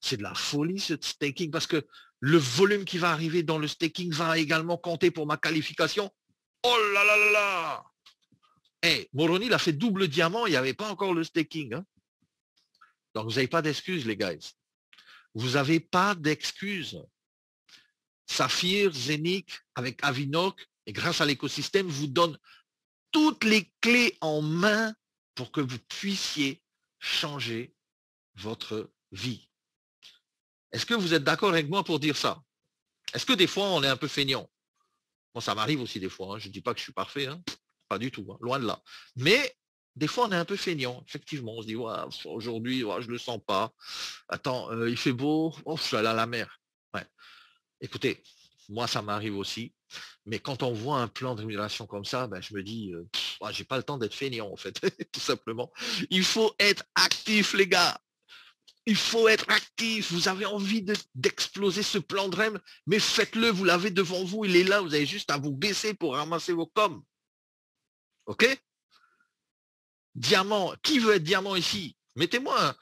C'est de la folie ce staking parce que le volume qui va arriver dans le staking va également compter pour ma qualification. Oh là là là là. Moroni, il a fait double diamant, il n'y avait pas encore le staking. Hein. Donc vous n'avez pas d'excuses les gars. Vous n'avez pas d'excuses. Saphir, Zénith, avec Avinok, et grâce à l'écosystème, vous donne toutes les clés en main pour que vous puissiez changer votre vie. Est-ce que vous êtes d'accord avec moi pour dire ça? Est-ce que des fois, on est un peu feignant? Bon, ça m'arrive aussi des fois. Hein. Je ne dis pas que je suis parfait. Hein. Pas du tout. Hein. Loin de là. Mais des fois, on est un peu feignant. Effectivement, on se dit, aujourd'hui, je ne le sens pas. Attends, il fait beau. Oh, je suis allé à la mer. Ouais. Écoutez, moi, ça m'arrive aussi. Mais quand on voit un plan de rémunération comme ça, je me dis, j'ai pas le temps d'être feignant, en fait, tout simplement. Il faut être actif, les gars. Il faut être actif. Vous avez envie d'exploser ce plan de REM, mais faites-le. Vous l'avez devant vous. Il est là. Vous avez juste à vous baisser pour ramasser vos coms. OK? Diamant. Qui veut être diamant ici? Mettez-moi.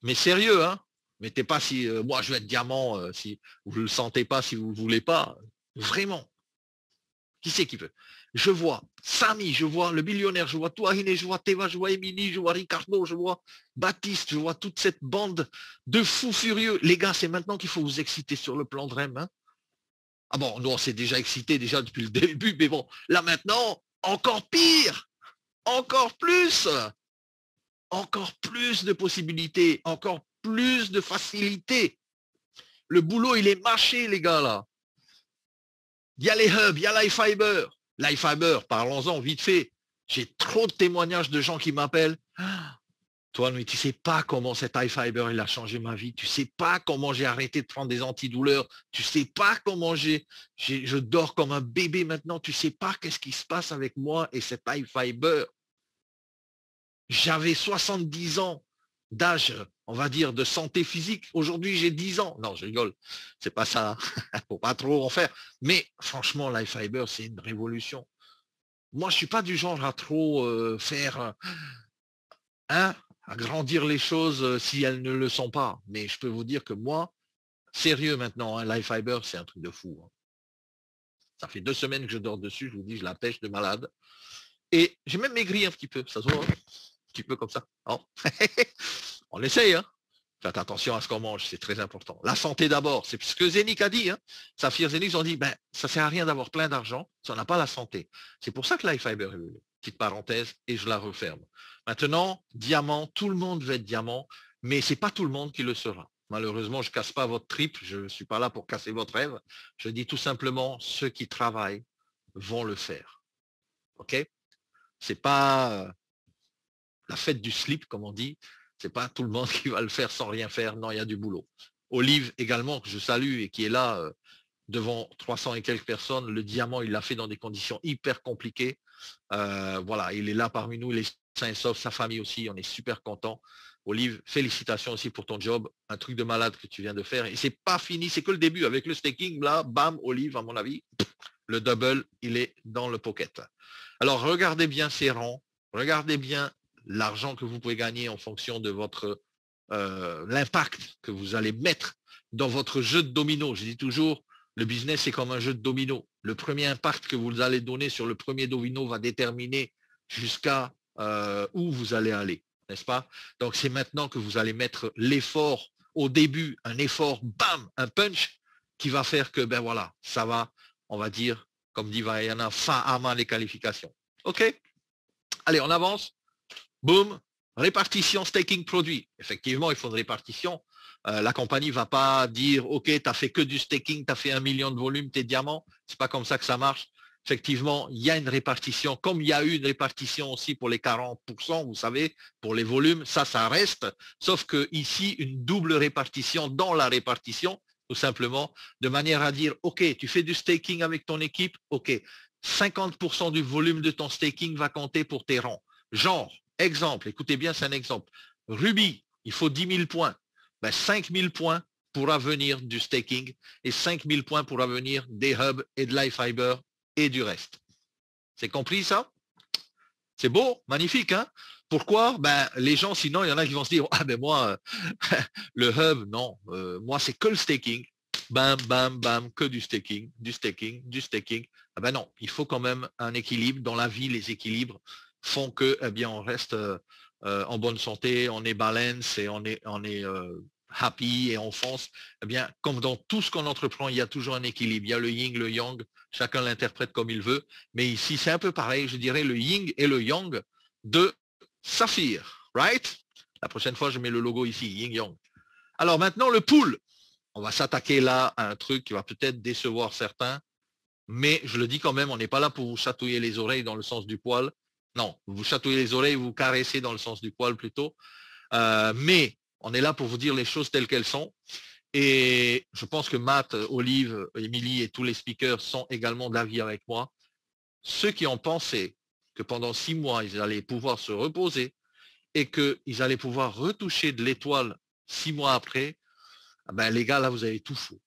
Mais sérieux, hein? Mettez pas si moi je veux être diamant, si vous ne le sentez pas, si vous ne voulez pas. Vraiment. Qui c'est qui veut? Je vois Samy, je vois le millionnaire, je vois Touahine, je vois Teva, je vois Émilie, je vois Ricardo, je vois Baptiste, je vois toute cette bande de fous furieux. Les gars, c'est maintenant qu'il faut vous exciter sur le plan de REM. Hein. Ah bon, nous on s'est déjà excité déjà depuis le début, mais bon, là maintenant, encore pire, encore plus de possibilités, encore plus de facilité. Le boulot, il est mâché, les gars, là. Il y a les hubs, il y a l'iFiber. L'iFiber, parlons-en vite fait. J'ai trop de témoignages de gens qui m'appellent. Toi, mais tu sais pas comment cet high fiber, il a changé ma vie. Tu sais pas comment j'ai arrêté de prendre des antidouleurs. Tu sais pas comment je dors comme un bébé maintenant. Tu sais pas qu'est-ce qui se passe avec moi et cet high fiber. J'avais 70 ans d'âge, on va dire, de santé physique. Aujourd'hui, j'ai 10 ans. Non, je rigole. C'est pas ça. Faut pas trop en faire. Mais franchement, l'high fiber, c'est une révolution. Moi, je suis pas du genre à trop faire, hein, à grandir les choses si elles ne le sont pas. Mais je peux vous dire que moi, sérieux maintenant, hein, l'high fiber, c'est un truc de fou. Hein. Ça fait 2 semaines que je dors dessus. Je vous dis, je la pêche de malade. Et j'ai même maigri un petit peu. Ça se voit, hein, un petit peu comme ça. Oh. On essaye, hein. Faites attention à ce qu'on mange, c'est très important. La santé d'abord, c'est ce que Zénith a dit. Hein. Saphir Zénith ont dit, ben, ça ne sert à rien d'avoir plein d'argent si on n'a pas la santé. C'est pour ça que l'high fiber est venu. Petite parenthèse, et je la referme. Maintenant, diamant, tout le monde veut être diamant, mais ce n'est pas tout le monde qui le sera. Malheureusement, je ne casse pas votre trip, je ne suis pas là pour casser votre rêve. Je dis tout simplement, ceux qui travaillent vont le faire. OK? Ce n'est pas la fête du slip, comme on dit. C'est pas tout le monde qui va le faire sans rien faire. Non, il y a du boulot. Olive également, que je salue et qui est là devant 300 et quelques personnes. Le diamant, il l'a fait dans des conditions hyper compliquées. Voilà, il est là parmi nous. Il est sain et sauf, sa famille aussi. On est super content. Olive, félicitations aussi pour ton job. Un truc de malade que tu viens de faire. Et c'est pas fini, c'est que le début. Avec le staking, là, bam, Olive, à mon avis, le double, il est dans le pocket. Alors, regardez bien ces rangs. Regardez bien l'argent que vous pouvez gagner en fonction de votre l'impact que vous allez mettre dans votre jeu de domino. Je dis toujours, le business c'est comme un jeu de domino. Le premier impact que vous allez donner sur le premier domino va déterminer jusqu'à où vous allez aller, n'est-ce pas? Donc c'est maintenant que vous allez mettre l'effort au début, un effort, bam, un punch qui va faire que, ben voilà, ça va, on va dire, comme dit Vaiana, fin à main les qualifications. OK? Allez, on avance. Boum, répartition staking produit. Effectivement, il faut une répartition. La compagnie ne va pas dire, OK, tu as fait que du staking, tu as fait 1 million de volume, tes diamants. Ce n'est pas comme ça que ça marche. Effectivement, il y a une répartition, comme il y a eu une répartition aussi pour les 40%, vous savez, pour les volumes, ça reste. Sauf que ici, une double répartition dans la répartition, tout simplement, de manière à dire, OK, tu fais du staking avec ton équipe, OK, 50% du volume de ton staking va compter pour tes rangs. Genre, exemple, écoutez bien, c'est un exemple. Ruby, il faut 10 000 points. Ben, 5 000 points pourra venir du staking et 5 000 points pourra venir des hubs et de l'high fiber et du reste. C'est compris ça? C'est beau, magnifique, hein? Pourquoi? Ben, les gens, sinon, il y en a qui vont se dire, ah ben moi, le hub, non, moi c'est que le staking. Bam, bam, bam, que du staking, du staking, du staking. Ah ben non, il faut quand même un équilibre. Dans la vie, les équilibres font que, eh bien, on reste en bonne santé, on est balance et on est happy et on fonce. Eh bien, comme dans tout ce qu'on entreprend, il y a toujours un équilibre. Il y a le yin, le yang, chacun l'interprète comme il veut. Mais ici, c'est un peu pareil, je dirais le yin et le yang de Saphir, right? La prochaine fois, je mets le logo ici, yin yang. Alors maintenant, le pool. On va s'attaquer là à un truc qui va peut-être décevoir certains, mais je le dis quand même, on n'est pas là pour vous chatouiller les oreilles dans le sens du poil. Non, vous chatouillez les oreilles, vous caressez dans le sens du poil plutôt. Mais on est là pour vous dire les choses telles qu'elles sont. Et je pense que Matt, Olive, Émilie et tous les speakers sont également d'avis avec moi. Ceux qui ont pensé que pendant 6 mois, ils allaient pouvoir se reposer et qu'ils allaient pouvoir retoucher de l'étoile 6 mois après, ben les gars, là, vous avez tout faux.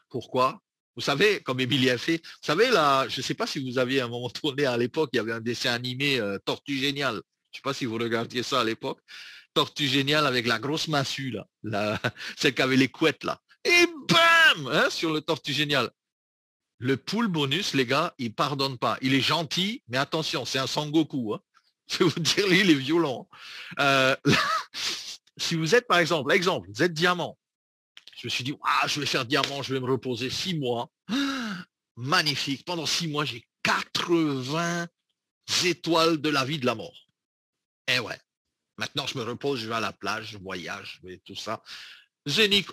Pourquoi? Vous savez, comme Émilie a fait, vous savez, là, je ne sais pas si vous aviez à un moment tourné à l'époque, il y avait un dessin animé Tortue Géniale. Je ne sais pas si vous regardiez ça à l'époque. Tortue Géniale avec la grosse massue, là, celle qui avait les couettes, là. Et bam, hein, sur le Tortue Génial. Le pool bonus, les gars, il ne pardonne pas. Il est gentil, mais attention, c'est un Sangoku. Hein. Je vais vous dire, lui, il est violent. Si vous êtes, par exemple, vous êtes diamant. Je me suis dit, ah, je vais faire diamant, je vais me reposer 6 mois. Magnifique. Pendant 6 mois, j'ai 80 étoiles de la vie de la mort. Eh ouais. Maintenant, je me repose, je vais à la plage, je voyage, je vais tout ça. Zénith,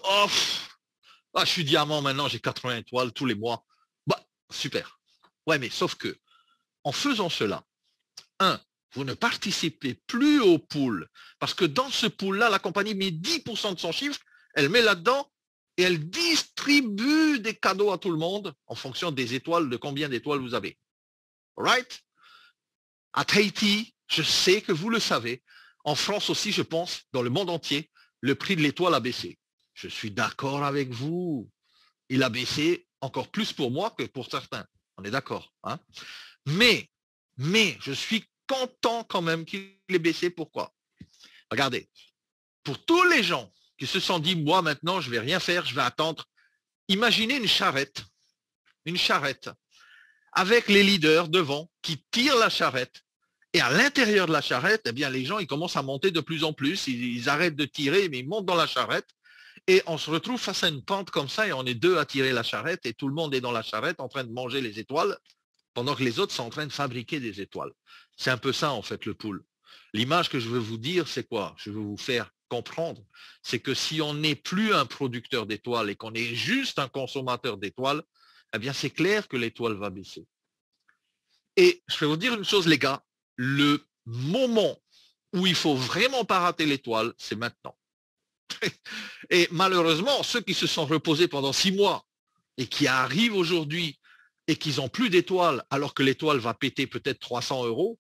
je suis diamant maintenant, j'ai 80 étoiles tous les mois. Bah, super. Ouais, mais sauf que, en faisant cela, vous ne participez plus au pool. Parce que dans ce pool-là, la compagnie met 10% de son chiffre, elle met là-dedans et elle distribue des cadeaux à tout le monde en fonction des étoiles, de combien d'étoiles vous avez. Right? À Tahiti, je sais que vous le savez. En France aussi, je pense, dans le monde entier, le prix de l'étoile a baissé. Je suis d'accord avec vous. Il a baissé encore plus pour moi que pour certains. On est d'accord. Hein? Mais je suis content quand même qu'il ait baissé. Pourquoi? Regardez, pour tous les gens qui se sont dit, moi maintenant, je ne vais rien faire, je vais attendre. Imaginez une charrette avec les leaders devant qui tirent la charrette. Et à l'intérieur de la charrette, eh bien, les gens, ils commencent à monter de plus en plus. Ils arrêtent de tirer, mais ils montent dans la charrette. Et on se retrouve face à une pente comme ça et on est deux à tirer la charrette et tout le monde est dans la charrette en train de manger les étoiles pendant que les autres sont en train de fabriquer des étoiles. C'est un peu ça, en fait, le pool. L'image que je veux vous dire, c'est quoi? Je veux vous faire comprendre. C'est que si on n'est plus un producteur d'étoiles et qu'on est juste un consommateur d'étoiles, eh bien, c'est clair que l'étoile va baisser. Et je vais vous dire une chose, les gars. Le moment où il faut vraiment pas rater l'étoile, c'est maintenant. Et malheureusement, ceux qui se sont reposés pendant 6 mois et qui arrivent aujourd'hui et qui n'ont plus d'étoiles alors que l'étoile va péter peut-être 300 €,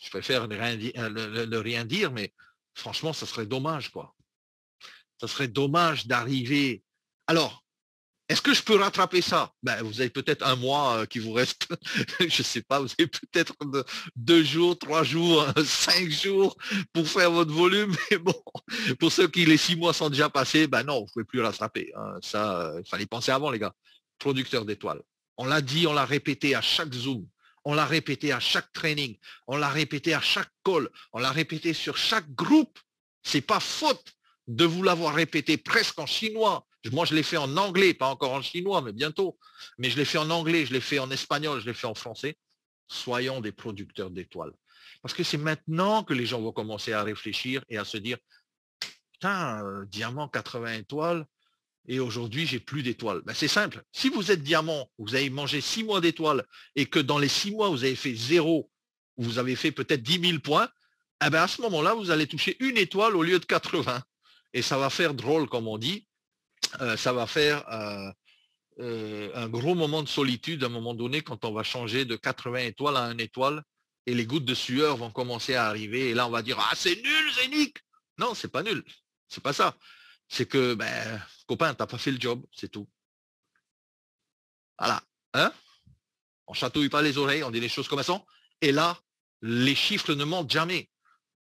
je préfère ne rien dire, mais franchement, ça serait dommage, quoi. Ça serait dommage d'arriver. Alors, est-ce que je peux rattraper ça? Ben, vous avez peut-être un mois qui vous reste, je ne sais pas, vous avez peut-être 2 jours, 3 jours, 5 jours pour faire votre volume, mais bon, pour ceux qui les 6 mois sont déjà passés, ben non, vous ne pouvez plus rattraper. Hein. Ça, il fallait penser avant, les gars. Producteur d'étoiles. On l'a dit, on l'a répété à chaque Zoom, on l'a répété à chaque training, on l'a répété à chaque call, on l'a répété sur chaque groupe. C'est pas faute de vous l'avoir répété presque en chinois. Moi, je l'ai fait en anglais, pas encore en chinois, mais bientôt. Mais je l'ai fait en anglais, je l'ai fait en espagnol, je l'ai fait en français. Soyons des producteurs d'étoiles. Parce que c'est maintenant que les gens vont commencer à réfléchir et à se dire, putain, diamant 80 étoiles, et aujourd'hui, j'ai plus d'étoiles. Ben, c'est simple. Si vous êtes diamant, vous avez mangé 6 mois d'étoiles, et que dans les 6 mois, vous avez fait 0, vous avez fait peut-être 10 000 points, eh ben, à ce moment-là, vous allez toucher une étoile au lieu de 80. Et ça va faire drôle, comme on dit. Ça va faire un gros moment de solitude à un moment donné quand on va changer de 80 étoiles à 1 étoile et les gouttes de sueur vont commencer à arriver et là on va dire ah c'est nul Zénic. Non, c'est pas nul, c'est pas ça. C'est que ben copain, t'as pas fait le job, c'est tout. Voilà. Hein? On chatouille pas les oreilles, on dit les choses comme elles sont. Et là, les chiffres ne mentent jamais.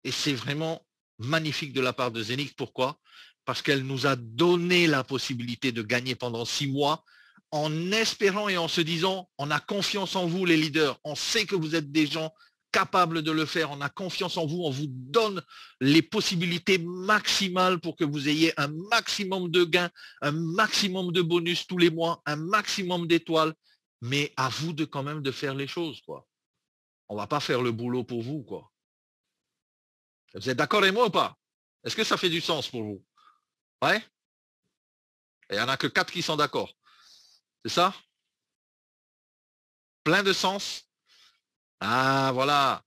Et c'est vraiment magnifique de la part de Zénic. Pourquoi? Parce qu'elle nous a donné la possibilité de gagner pendant 6 mois en espérant et en se disant, on a confiance en vous les leaders, on sait que vous êtes des gens capables de le faire, on a confiance en vous, on vous donne les possibilités maximales pour que vous ayez un maximum de gains, un maximum de bonus tous les mois, un maximum d'étoiles, mais à vous de quand même de faire les choses, quoi. On ne va pas faire le boulot pour vous, quoi. Vous êtes d'accord avec moi ou pas? Est-ce que ça fait du sens pour vous? Ouais. Et il n'y en a que 4 qui sont d'accord. C'est ça? Plein de sens? Ah, voilà.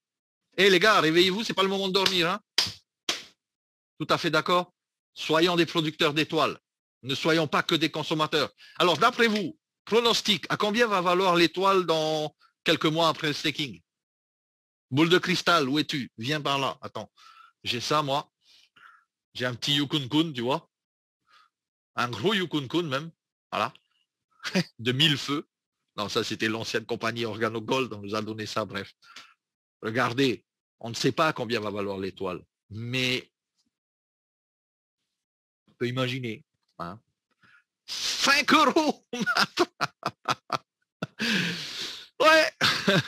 Eh les gars, réveillez-vous, c'est pas le moment de dormir. Hein? Tout à fait d'accord? Soyons des producteurs d'étoiles. Ne soyons pas que des consommateurs. Alors, d'après vous, pronostic, à combien va valoir l'étoile dans quelques mois après le staking? Boule de cristal, où es-tu? Viens par là. Attends. J'ai ça, moi. J'ai un petit Yukon-kun, tu vois? Un gros Yukon-kun même. Voilà. De 1000 feux. Non, ça c'était l'ancienne compagnie Organo Gold, on nous a donné ça, bref. Regardez, on ne sait pas combien va valoir l'étoile, mais on peut imaginer. Hein, 5 €. Ouais,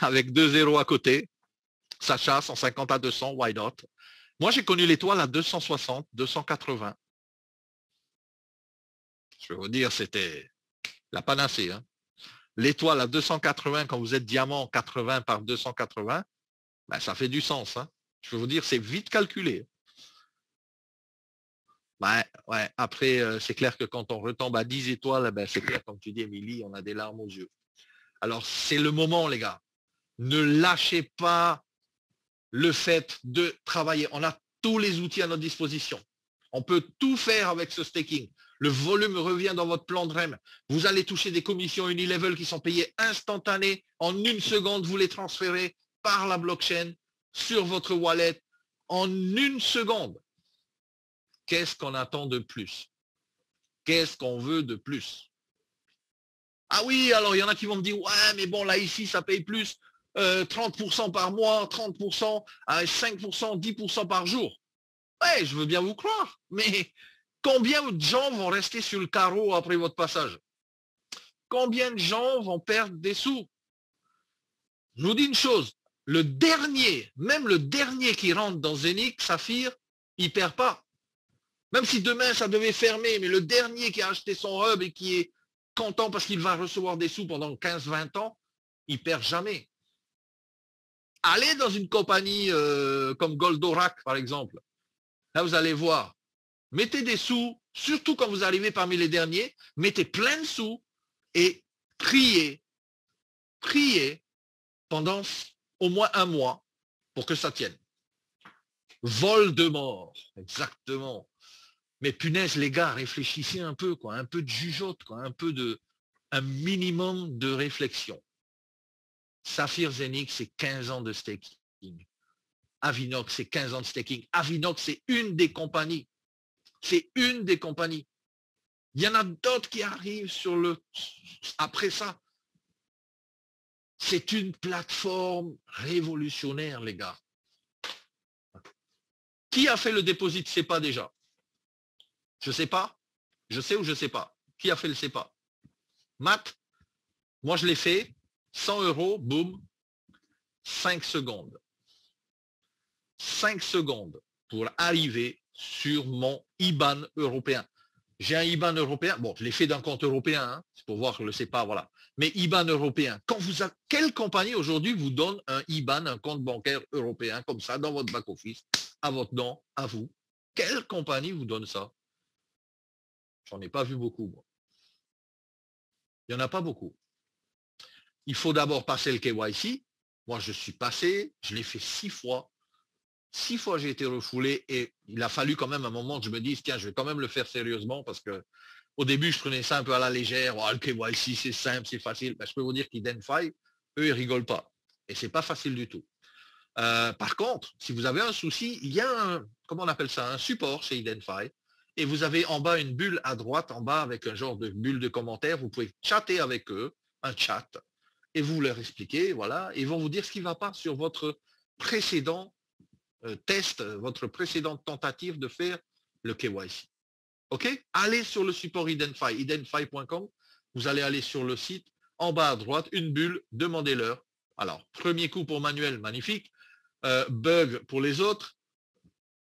avec 2 zéros à côté. Ça chasse 150 à 200, why not? Moi j'ai connu l'étoile à 260, 280. Je vais vous dire, c'était la panacée. Hein. L'étoile à 280, quand vous êtes diamant, 80 par 280, ben, ça fait du sens. Hein. Je veux vous dire, c'est vite calculé. Ouais, ouais. Après, c'est clair que quand on retombe à 10 étoiles, ben, c'est clair, comme tu dis, Émilie, on a des larmes aux yeux. Alors, c'est le moment, les gars. Ne lâchez pas le fait de travailler. On a tous les outils à notre disposition. On peut tout faire avec ce staking. Le volume revient dans votre plan de REM. Vous allez toucher des commissions Unilevel qui sont payées instantanées. En une seconde, vous les transférez par la blockchain sur votre wallet. En une seconde. Qu'est-ce qu'on attend de plus? Qu'est-ce qu'on veut de plus? Ah oui, alors il y en a qui vont me dire, ouais, mais bon, là, ici, ça paye plus. 30% par mois, 30%, 5%, 10% par jour. Ouais, je veux bien vous croire, mais combien de gens vont rester sur le carreau après votre passage? Combien de gens vont perdre des sous? Je vous dis une chose, même le dernier qui rentre dans Zénith, Saphir, il ne perd pas. Même si demain ça devait fermer, mais le dernier qui a acheté son hub et qui est content parce qu'il va recevoir des sous pendant 15-20 ans, il ne perd jamais. Allez dans une compagnie comme Goldorak, par exemple. Là, vous allez voir. Mettez des sous, surtout quand vous arrivez parmi les derniers, mettez plein de sous et priez pendant au moins un mois pour que ça tienne. Voldemort, exactement. Mais punaise, les gars, réfléchissez un peu, quoi, un peu de jugeote, quoi, un minimum de réflexion. Saphir Zénith, c'est 15 ans de staking. Avinox, c'est 15 ans de staking. Avinox, c'est une des compagnies. C'est une des compagnies. Il y en a d'autres qui arrivent après ça. C'est une plateforme révolutionnaire, les gars. Qui a fait le dépôt de CEPA déjà? Je ne sais pas. Je sais ou je ne sais pas. Qui a fait le CEPA? Matt? Moi, je l'ai fait. 100 €, boum. 5 secondes. 5 secondes pour arriver sur mon IBAN européen. J'ai un IBAN européen. Bon, je l'ai fait d'un compte européen, hein, c'est pour voir que le CEPA, voilà. Mais IBAN européen. Quelle compagnie aujourd'hui vous donne un IBAN, un compte bancaire européen, comme ça, dans votre back-office, à votre nom, à vous? Quelle compagnie vous donne ça? J'en ai pas vu beaucoup, moi. Il n'y en a pas beaucoup. Il faut d'abord passer le KYC. Moi, je suis passé, je l'ai fait 6 fois. 6 fois, j'ai été refoulé et il a fallu quand même un moment que je me dise, tiens, je vais quand même le faire sérieusement parce que au début, je prenais ça un peu à la légère. Oh, le KYC, c'est simple, c'est facile. Ben, je peux vous dire qu'Idenfy, eux, ils rigolent pas. Et c'est pas facile du tout. Par contre, si vous avez un souci, il y a comment on appelle ça, un support chez Idenfy. Et vous avez en bas une bulle à droite, en bas, avec un genre de bulle de commentaires. Vous pouvez chatter avec eux, un chat, et vous leur expliquez, voilà, ils vont vous dire ce qui ne va pas sur votre précédent test, votre précédente tentative de faire le KYC. OK? Allez sur le support Idenfy, idenfy.com. Vous allez aller sur le site, en bas à droite, une bulle, demandez-leur. Alors, premier coup pour Manuel, magnifique. Bug pour les autres,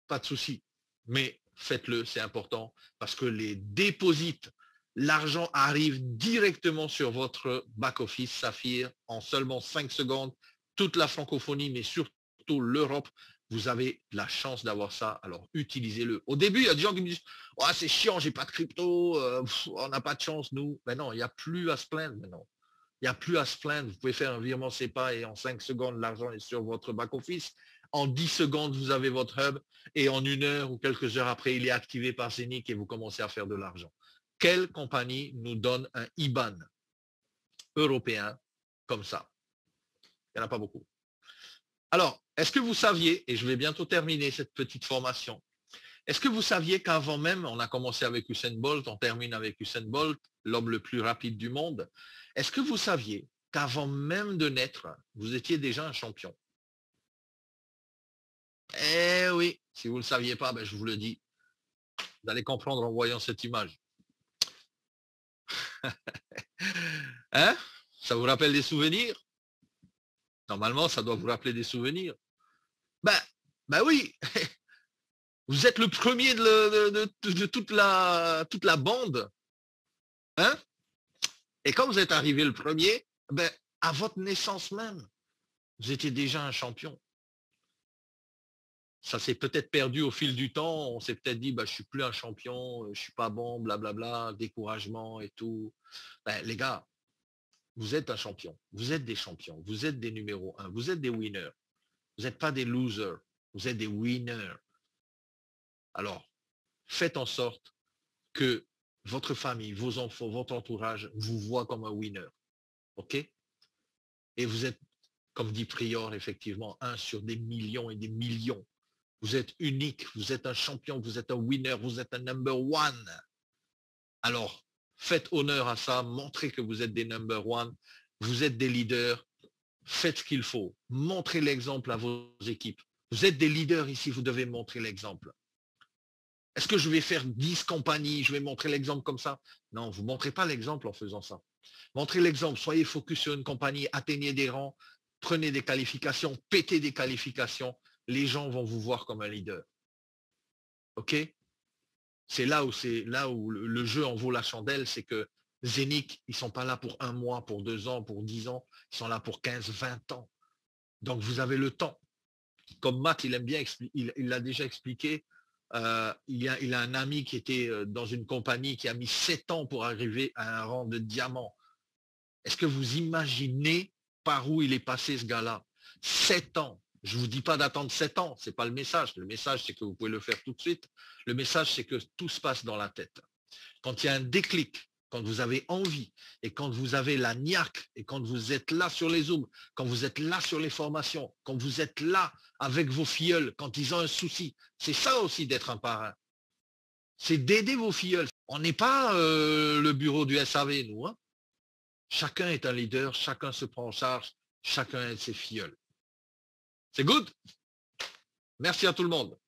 pas de souci. Mais faites-le, c'est important, parce que les déposites, l'argent arrive directement sur votre back-office Saphir en seulement 5 secondes. Toute la francophonie, mais surtout l'Europe, vous avez la chance d'avoir ça, alors utilisez-le. Au début, il y a des gens qui me disent « Oh, c'est chiant, j'ai pas de crypto, on n'a pas de chance, nous. » Mais non, il n'y a plus à se plaindre maintenant. Il n'y a plus à se plaindre. Vous pouvez faire un virement CEPA et en 5 secondes, l'argent est sur votre back-office. En 10 secondes, vous avez votre hub et en 1 heure ou quelques heures après, il est activé par Zénith et vous commencez à faire de l'argent. Quelle compagnie nous donne un IBAN européen comme ça? Il n'y en a pas beaucoup. Alors, est-ce que vous saviez, et je vais bientôt terminer cette petite formation, est-ce que vous saviez qu'avant même, on a commencé avec Usain Bolt, on termine avec Usain Bolt, l'homme le plus rapide du monde, est-ce que vous saviez qu'avant même de naître, vous étiez déjà un champion? Eh oui, si vous ne le saviez pas, ben je vous le dis. Vous allez comprendre en voyant cette image. Hein? Ça vous rappelle des souvenirs? Normalement, ça doit vous rappeler des souvenirs. Ben oui, vous êtes le premier de toute la bande. Hein? Et quand vous êtes arrivé le premier, ben, à votre naissance même, vous étiez déjà un champion. Ça s'est peut-être perdu au fil du temps. On s'est peut-être dit, bah, je suis plus un champion, je suis pas bon, blablabla, découragement et tout. Ben, les gars, vous êtes un champion. Vous êtes des champions. Vous êtes des numéros 1. Vous êtes des winners. Vous n'êtes pas des losers. Vous êtes des winners. Alors, faites en sorte que votre famille, vos enfants, votre entourage vous voient comme un winner. OK? Et vous êtes, comme dit Prior, effectivement, un sur des millions et des millions. Vous êtes unique, vous êtes un champion, vous êtes un winner, vous êtes un number one. Alors, faites honneur à ça, montrez que vous êtes des number one, vous êtes des leaders, faites ce qu'il faut, montrez l'exemple à vos équipes. Vous êtes des leaders ici, vous devez montrer l'exemple. Est-ce que je vais faire 10 compagnies, je vais montrer l'exemple comme ça? Non, vous ne montrez pas l'exemple en faisant ça. Montrez l'exemple, soyez focus sur une compagnie, atteignez des rangs, prenez des qualifications, pétez des qualifications, les gens vont vous voir comme un leader. OK? C'est là où le jeu en vaut la chandelle, c'est que Zénith, ils ne sont pas là pour 1 mois, pour 2 ans, pour 10 ans, ils sont là pour 15, 20 ans. Donc vous avez le temps. Comme Matt, il aime bien, il l'a déjà expliqué, il a un ami qui était dans une compagnie qui a mis 7 ans pour arriver à un rang de diamant. Est-ce que vous imaginez par où il est passé ce gars-là? 7 ans. Je ne vous dis pas d'attendre 7 ans, ce n'est pas le message. Le message, c'est que vous pouvez le faire tout de suite. Le message, c'est que tout se passe dans la tête. Quand il y a un déclic, quand vous avez envie, et quand vous avez la niaque, et quand vous êtes là sur les Zooms, quand vous êtes là sur les formations, quand vous êtes là avec vos filleuls, quand ils ont un souci, c'est ça aussi d'être un parrain. C'est d'aider vos filleuls. On n'est pas le bureau du SAV, nous. Hein. Chacun est un leader, chacun se prend en charge, chacun aide ses filleuls. C'est good? Merci à tout le monde.